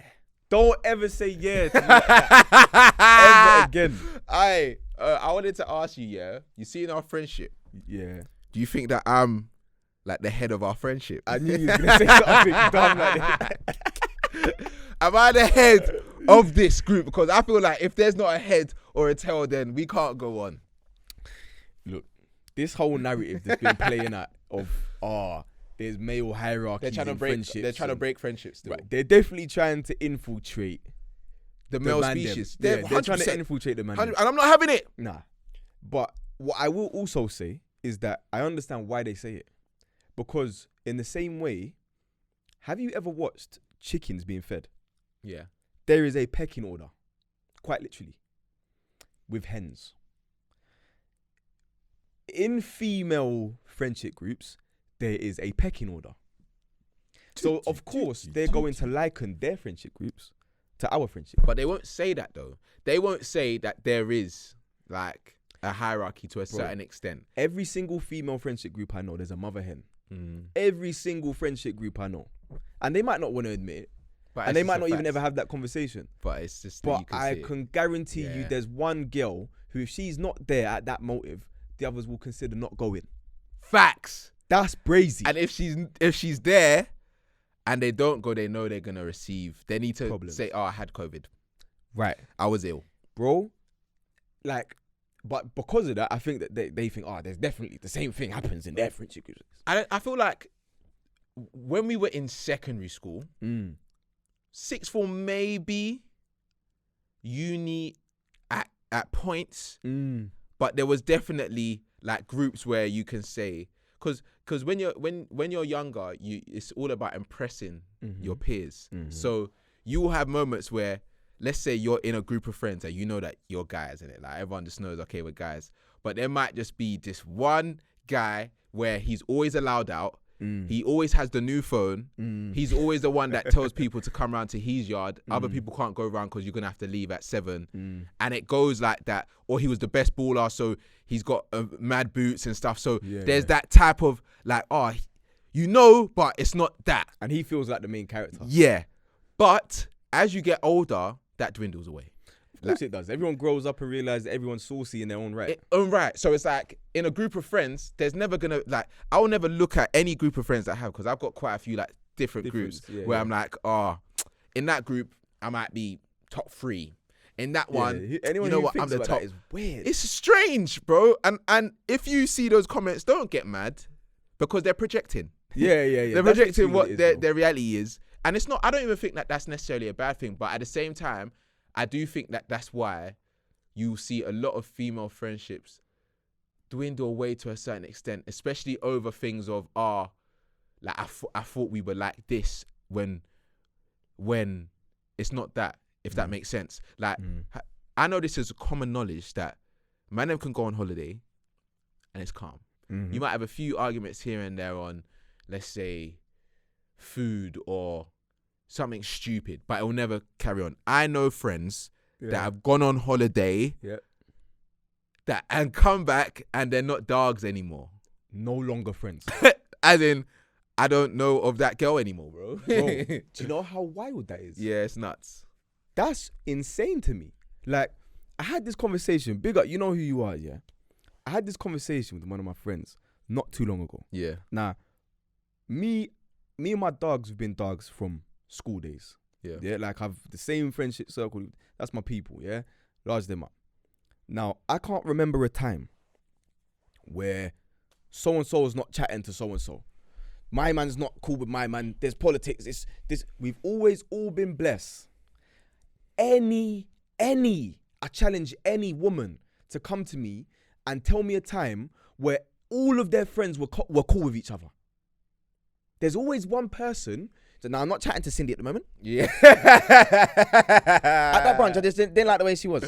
Don't ever say yeah to me like that. Ever again. I wanted to ask you, yeah, you see in our friendship, yeah, do you think that I'm like the head of our friendship? I knew you was going to say something dumb like that. Am I the head of this group? Because I feel like if there's not a head or a tail, then we can't go on. Look, this whole narrative that's been playing out of, there's male hierarchies in friendships. They're trying to break friendships still. Right, they're definitely trying to infiltrate the male species. They're trying to infiltrate the man. And I'm not having it. Nah. But what I will also say is that I understand why they say it. Because in the same way, have you ever watched chickens being fed? Yeah. There is a pecking order, quite literally, with hens. In female friendship groups, there is a pecking order. So, of course, they're going to liken their friendship groups to our friendship. But they won't say that, though. They won't say that there is, like, a hierarchy to a certain extent. Every single female friendship group I know, there's a mother hen. Every single friendship group I know. And they might not want to admit it. And they might not even ever have that conversation. But it's just But I can guarantee you there's one girl who, if she's not there at that motive, the others will consider not going. Facts. That's brazy. And if she's there and they don't go, they know they're going to receive. They need to say, I had COVID. Right. I was ill. Bro, like, but because of that, I think that they think, there's definitely the same thing happens in their friendship groups. I feel like when we were in secondary school, sixth form, maybe uni at points, but there was definitely like groups where you can say, because when you're younger, it's all about impressing your peers. So you will have moments where, let's say you're in a group of friends and you know that you're guys in it, like everyone just knows, okay, we're guys, but there might just be this one guy where he's always allowed out. He always has the new phone. He's always the one that tells people to come around to his yard. Other people can't go around because you're going to have to leave at 7. And it goes like that. Or he was the best baller, so he's got mad boots and stuff. So there's that type of like, but it's not that. And he feels like the main character. Yeah. But as you get older, that dwindles away. Of course it does. Everyone grows up and realizes that everyone's saucy in their own right. So it's like in a group of friends, there's never gonna like I will never look at any group of friends that I have because I've got quite a few like different groups where I'm like, in that group I might be top 3. In that one, anyone you know who what? thinks I'm the about top. that is weird. It's strange, bro. And if you see those comments, don't get mad because they're projecting. Yeah. They're projecting what their reality is. And it's not, I don't even think that that's necessarily a bad thing. But at the same time, I do think that that's why you see a lot of female friendships dwindle away to a certain extent, especially over things of, like I thought we were like this when it's not that, if that makes sense. Like, I know this is common knowledge that man can go on holiday and it's calm. You might have a few arguments here and there on, let's say, food or something stupid, but it will never carry on. I know friends that have gone on holiday that and come back and they're not dogs anymore. No longer friends. As in, I don't know of that girl anymore, bro. Bro, do you know how wild that is? Yeah, it's nuts. That's insane to me. Like, I had this conversation. Big up, you know who you are, yeah? I had this conversation with one of my friends not too long ago. Yeah. Now, me and my dogs have been dogs from school days. Yeah, like I've the same friendship circle. That's my people, yeah? Large them up. Now, I can't remember a time where so-and-so is not chatting to so-and-so. My man's not cool with my man. There's politics. It's this. We've always all been blessed. I challenge any woman to come to me and tell me a time where all of their friends were cool with each other. There's always one person. So now I'm not chatting to Cindy at the moment. Yeah. At that brunch, I just didn't like the way she was.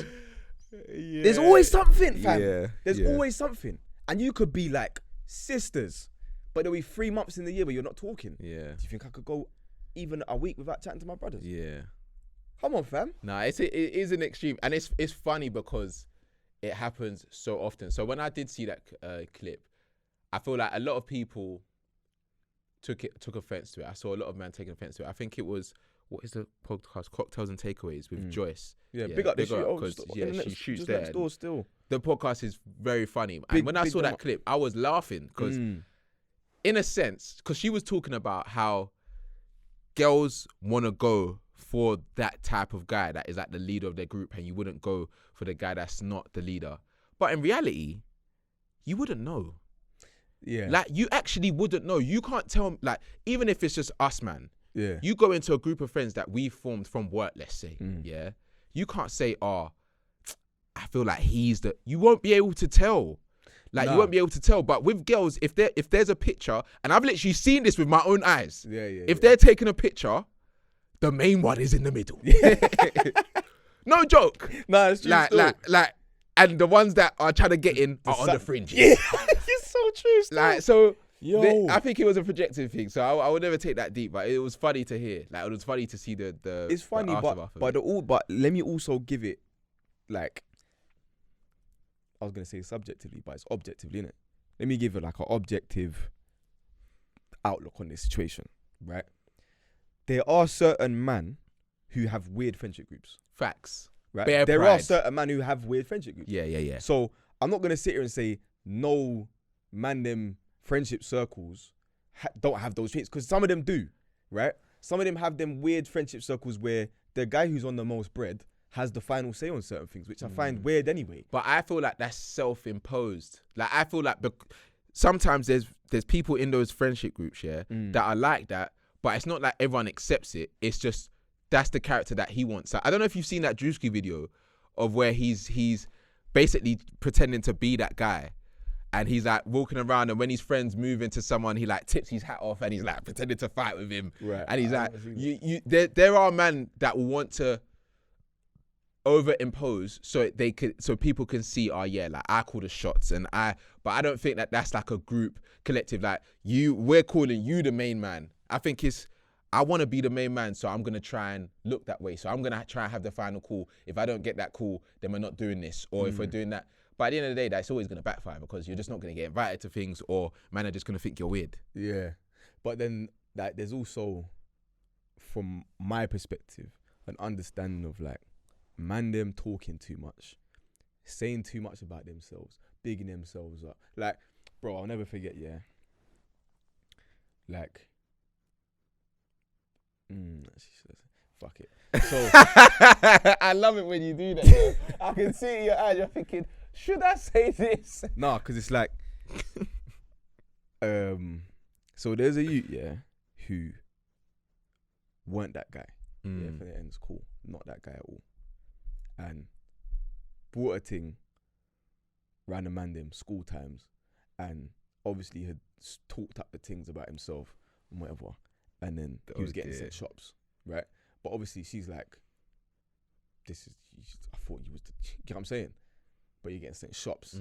Yeah. There's always something, fam. Yeah. There's always something. And you could be like sisters, but there'll be 3 months in the year where you're not talking. Yeah. Do you think I could go even a week without chatting to my brothers? Yeah. Come on, fam. Nah, it is an extreme. And it's funny because it happens so often. So when I did see that clip, I feel like a lot of people took offense to it. I saw a lot of men taking offense to it. I think it was, what is the podcast? Cocktails and Takeaways with Joyce. Yeah, big up. Because she shoots there. Next door still. The podcast is very funny. And when I saw that clip, I was laughing because, in a sense, because she was talking about how girls want to go for that type of guy that is like the leader of their group, and you wouldn't go for the guy that's not the leader. But in reality, you wouldn't know. Yeah. Like, you actually wouldn't know. You can't tell, like, even if it's just us, man. Yeah. You go into a group of friends that we formed from work, let's say. Yeah. You can't say, I feel like he's the... You won't be able to tell. Like, you won't be able to tell. But with girls, if there's a picture, and I've literally seen this with my own eyes. If they're taking a picture, the main one is in the middle. No joke. No, it's true. Like, and the ones that are trying to get in are on the fringes. Yeah, it's so true. Still. Like, so I think it was a projective thing. So I would never take that deep, but it was funny to hear. Like, it was funny to see the It's funny, but let me also give it, like, I was gonna say subjectively, but it's objectively, innit? Let me give it like an objective outlook on this situation, right? There are certain men who have weird friendship groups. Facts. Right? There are certain men who have weird friendship groups. Yeah. So I'm not gonna sit here and say no mandem friendship circles don't have those traits, because some of them do, right? Some of them have them weird friendship circles where the guy who's on the most bread has the final say on certain things, which I find weird anyway. But I feel like that's self-imposed. Like, I feel like sometimes there's people in those friendship groups, that are like that, but it's not like everyone accepts it. It's just that's the character that he wants. So I don't know if you've seen that Drewski video of where he's basically pretending to be that guy. And he's like walking around, and when his friends move into someone, he like tips his hat off and he's like pretending to fight with him. Right. And he's like, there are men that will want to overimpose so people can see, like, I call the shots, but I don't think that that's like a group collective. Like, we're calling you the main man. I think I want to be the main man, so I'm going to try and look that way. So I'm going to try and have the final call. If I don't get that call, then we're not doing this. Or if we're doing that. But at the end of the day, that's always going to backfire, because you're just not going to get invited to things, or man are just going to think you're weird. Yeah. But then there's also, from my perspective, an understanding of, like, man them talking too much, saying too much about themselves, bigging themselves up. Like, bro, I'll never forget, yeah. Like, fuck it. So I love it when you do that. Bro. I can see it in your eyes. You're thinking, should I say this? Nah, because it's like, so there's a youth, yeah, who weren't that guy. Yeah, for the ends, cool. Not that guy at all. And brought a thing, ran a mandem, school times, and obviously had talked up the things about himself and whatever. And then he was getting sent shops, right? But obviously she's like, I thought you was, you know what I'm saying? But you're getting sent shops.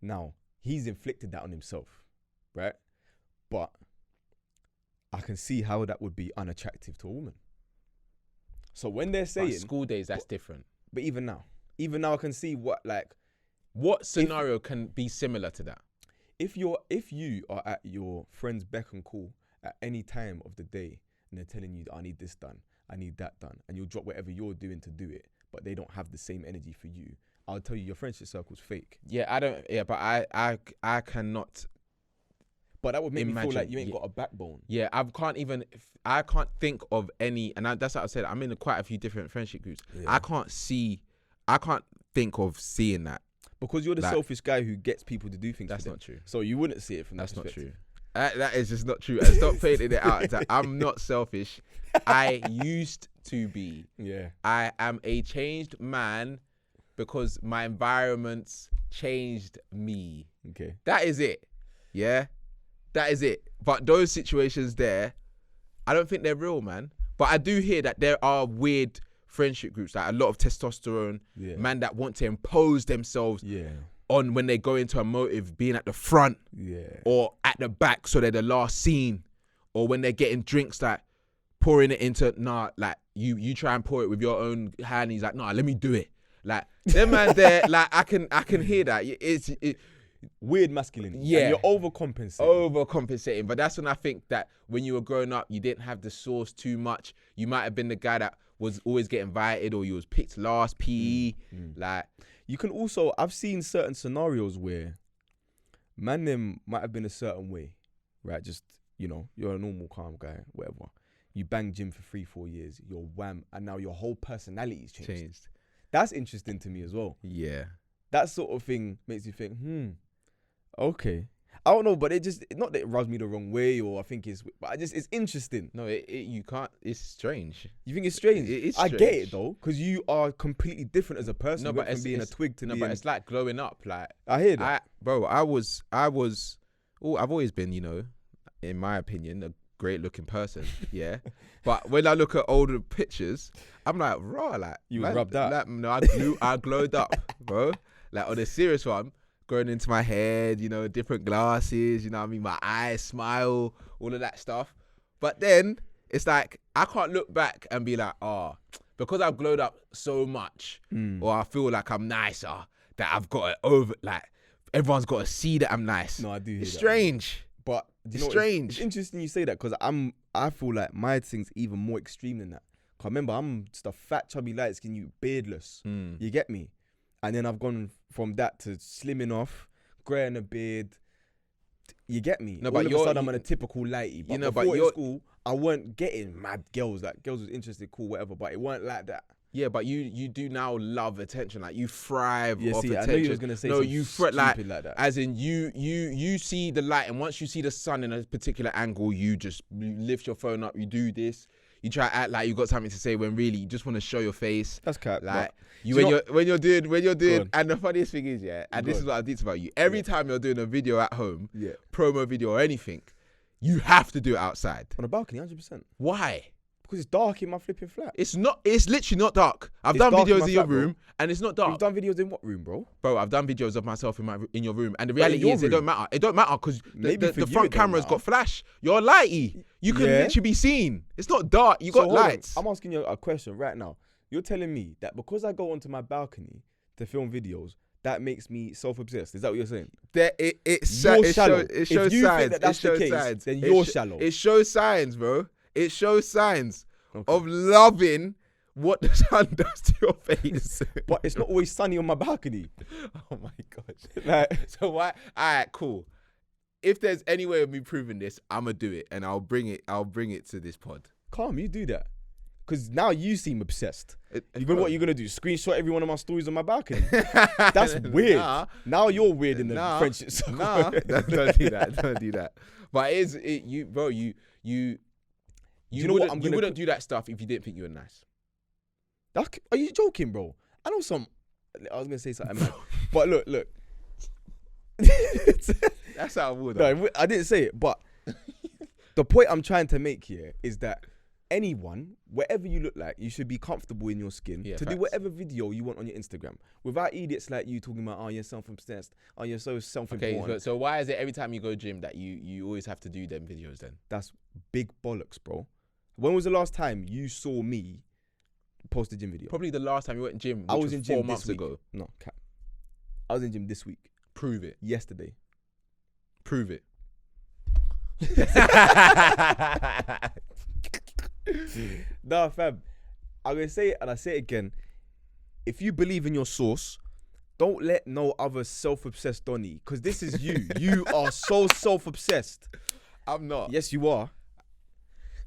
Now, he's inflicted that on himself, right? But I can see how that would be unattractive to a woman. So when they're saying... But school days, that's different. But even now I can see what scenario can be similar to that? If you are at your friend's beck and call at any time of the day and they're telling you, I need this done, I need that done, and you'll drop whatever you're doing to do it, but they don't have the same energy for you, I'll tell you your friendship circle's fake. But I cannot. But that would make me feel like you ain't got a backbone. Yeah, I can't think of any, and that's what I said. I'm in quite a few different friendship groups. Yeah. I can't think of seeing that. Because you're the selfish guy who gets people to do things. That's for them. not true. So you wouldn't see it from that's that perspective. That's not true. That is just not true. And stop painting it out. I'm not selfish. I used to be. Yeah. I am a changed man because my environments changed me. Okay. That is it. Yeah. That is it. But those situations there, I don't think they're real, man. But I do hear that there are weird friendship groups, like a lot of testosterone, man that want to impose themselves on when they go into a motive, being at the front or at the back so they're the last scene, or when they're getting drinks, like pouring it into, like you try and pour it with your own hand, and he's like, let me do it. Like, them man there, like I can hear that. It's weird masculinity. Yeah. And you're overcompensating. But that's when I think that when you were growing up, you didn't have the source too much. You might have been the guy that was always getting invited, or you was picked last PE. Like, you can also, I've seen certain scenarios where man them might have been a certain way, right? Just, you're a normal calm guy, whatever. You bang gym for 3-4 years, you're wham, and now your whole personality's changed. That's interesting to me as well. Yeah. That sort of thing makes you think, okay. I don't know, but not that it rubs me the wrong way, or I think it's interesting. No, you can't, it's strange. You think it's strange? It is strange. I get it though, because you are completely different as a person. No, but from being a twig to being... but it's like glowing up. Like, I hear that. I've always been, in my opinion, a great looking person. Yeah. But when I look at older pictures, I'm like, raw, like. You rubbed out. Like, no, I glowed up, bro. Like, on a serious one, going into my head, different glasses, what I mean? My eyes smile, all of that stuff. But then it's like, I can't look back and be like, because I've glowed up so much, or I feel like I'm nicer, that I've got it like, everyone's got to see that I'm nice. No, I do hear it's that. Strange. But it's strange. It's interesting you say that, because I feel like my thing's even more extreme than that. Cause remember, I'm just a fat, chubby, light skin, you beardless. You get me? And then I've gone from that to slimming off, greying a beard. You get me? No, all but of a sudden I'm on a typical lighty. But before in school, I weren't getting mad girls. Like, girls was interested, cool, whatever. But it weren't like that. Yeah, but you do now love attention. Like, you thrive off attention. I know you was gonna say something stupid like that. As in, you see the light, and once you see the sun in a particular angle, you lift your phone up. You do this. You try to act like you got something to say when really you just want to show your face. That's cap. Like, when you're doing, and the funniest thing is, and this is what I did about you. Every time you're doing a video at home, promo video or anything, you have to do it outside on a balcony, 100%. Why? Because it's dark in my flipping flat. It's literally not dark. I've done videos in your room, and it's not dark. You've done videos in what room, bro? Bro, I've done videos of myself in your room, and the reality is, it don't matter. It don't matter because the front camera's got flash. You're lighty. You can literally be seen. It's not dark. You got lights. I'm asking you a question right now. You're telling me that because I go onto my balcony to film videos, that makes me self-obsessed. Is that what you're saying? It shows signs. If you think that that's the case, then you're shallow. It shows signs, bro. It shows signs of loving what the sun does to your face. But it's not always sunny on my balcony. Oh my gosh. Like, So why? All right, cool. If there's any way of me proving this, I'ma do it, and I'll bring it to this pod. calm, you do that. Because now you seem obsessed. What you're going to do? Screenshot every one of my stories on my balcony? That's weird. Nah. Now you're weird in the friendship circle. Nah, don't do that. Don't do that. But you wouldn't do that stuff if you didn't think you were nice. Are you joking, bro? I was going to say something, man. But look. That's how I would. No, I didn't say it, but the point I'm trying to make here is that anyone, whatever you look like, you should be comfortable in your skin to do whatever video you want on your Instagram without idiots like you talking about, oh, you're self-obsessed, oh, you're so self-important. Okay, so why is it every time you go gym that you always have to do them videos then? That's big bollocks, bro. When was the last time you saw me post a gym video? Probably the last time you went to gym, which I was in gym 4 months ago. No, cap. I was in gym this week. Prove it. Yesterday. Prove it. Nah, fam. I'm going to say it and I say it again. If you believe in your source, don't let no other self-obsessed Donny, because this is you. You are so self-obsessed. I'm not. Yes, you are.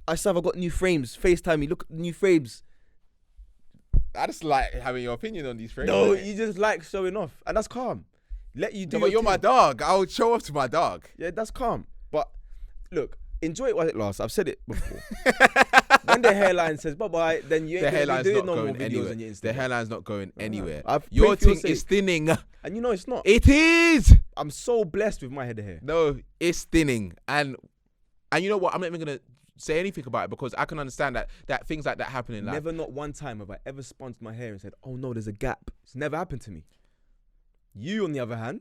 I said I got new frames. FaceTime me. Look at the new frames. I just like having your opinion on these frames. No, you just like showing off. And that's calm. Let you do but you're my dog. I would show off to my dog. Yeah, that's calm. But look, enjoy it while it lasts. I've said it before. When the hairline says bye-bye, then you ain't going to be doing no more videos on your Instagram. The hairline's not going anywhere. Your thing is thinning. And you know it's not. It is. I'm so blessed with my head of hair. No, it's thinning. And you know what? I'm not even going to say anything about it because I can understand that things like that happen in life. Never, not one time have I ever sponged my hair and said, oh no, there's a gap. It's never happened to me. You, on the other hand,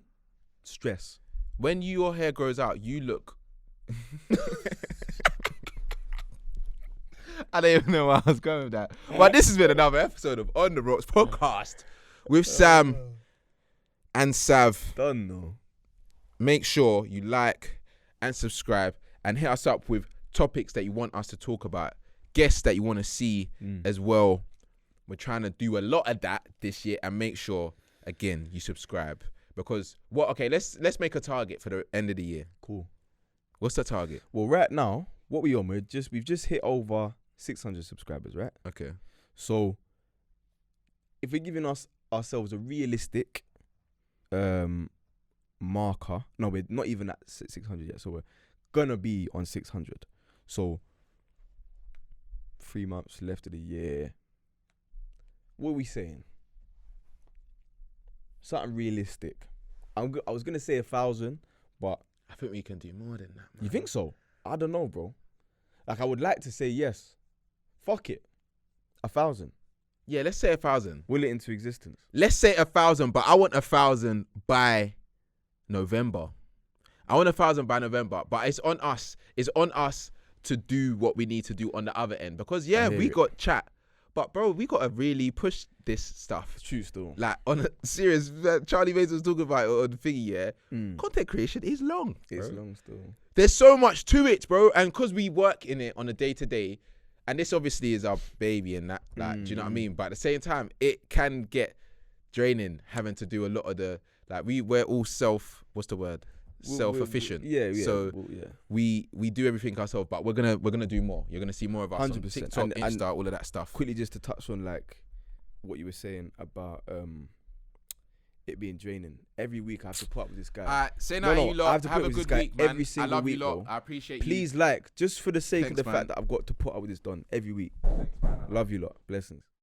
stress. When your hair grows out, you look... I don't even know where I was going with that. But this has been another episode of On The Rocks podcast with Sam and Sav. Done though. Make sure you like and subscribe and hit us up with topics that you want us to talk about, guests that you want to see as well. We're trying to do a lot of that this year and make sure, again, you subscribe. Because, let's make a target for the end of the year. Cool. What's the target? Well, right now, what we on? We've just hit over 600 subscribers, right? Okay. So, if we're giving ourselves a realistic marker, no, we're not even at 600 yet. So we're gonna be on 600. So 3 months left of the year. What are we saying? Something realistic. I was gonna say 1,000, but I think we can do more than that, man. You think so? I don't know, bro. Like, I would like to say yes. Fuck it. 1,000. Yeah, let's say 1,000. Will it into existence? Let's say 1,000, but I want 1,000 by November. I want 1,000 by November, but it's on us. It's on us to do what we need to do on the other end. Because, we got chat. But, bro, we got to really push this stuff. It's true still. Like, on a serious, Charlie Mays was talking about it on the thingy, Content creation is long, bro. It's long still. There's so much to it, bro. And because we work in it on a day-to-day, and this obviously is our baby and that, like, do you know what I mean? But at the same time, it can get draining having to do a lot of the, like, we're all self-efficient. Yeah. So we do everything ourselves, but we're gonna do more. You're gonna see more of us 100%. On TikTok, Insta, all of that stuff. Quickly, just to touch on like what you were saying about it being draining. Every week I have to put up with this guy. Say now, you lot. Have a good week, man. Every single I love week, you lot. bro. I appreciate you. Please just for the sake of the man. fact that I've got to put up with this done every week. Thanks, man. Love you lot. Blessings.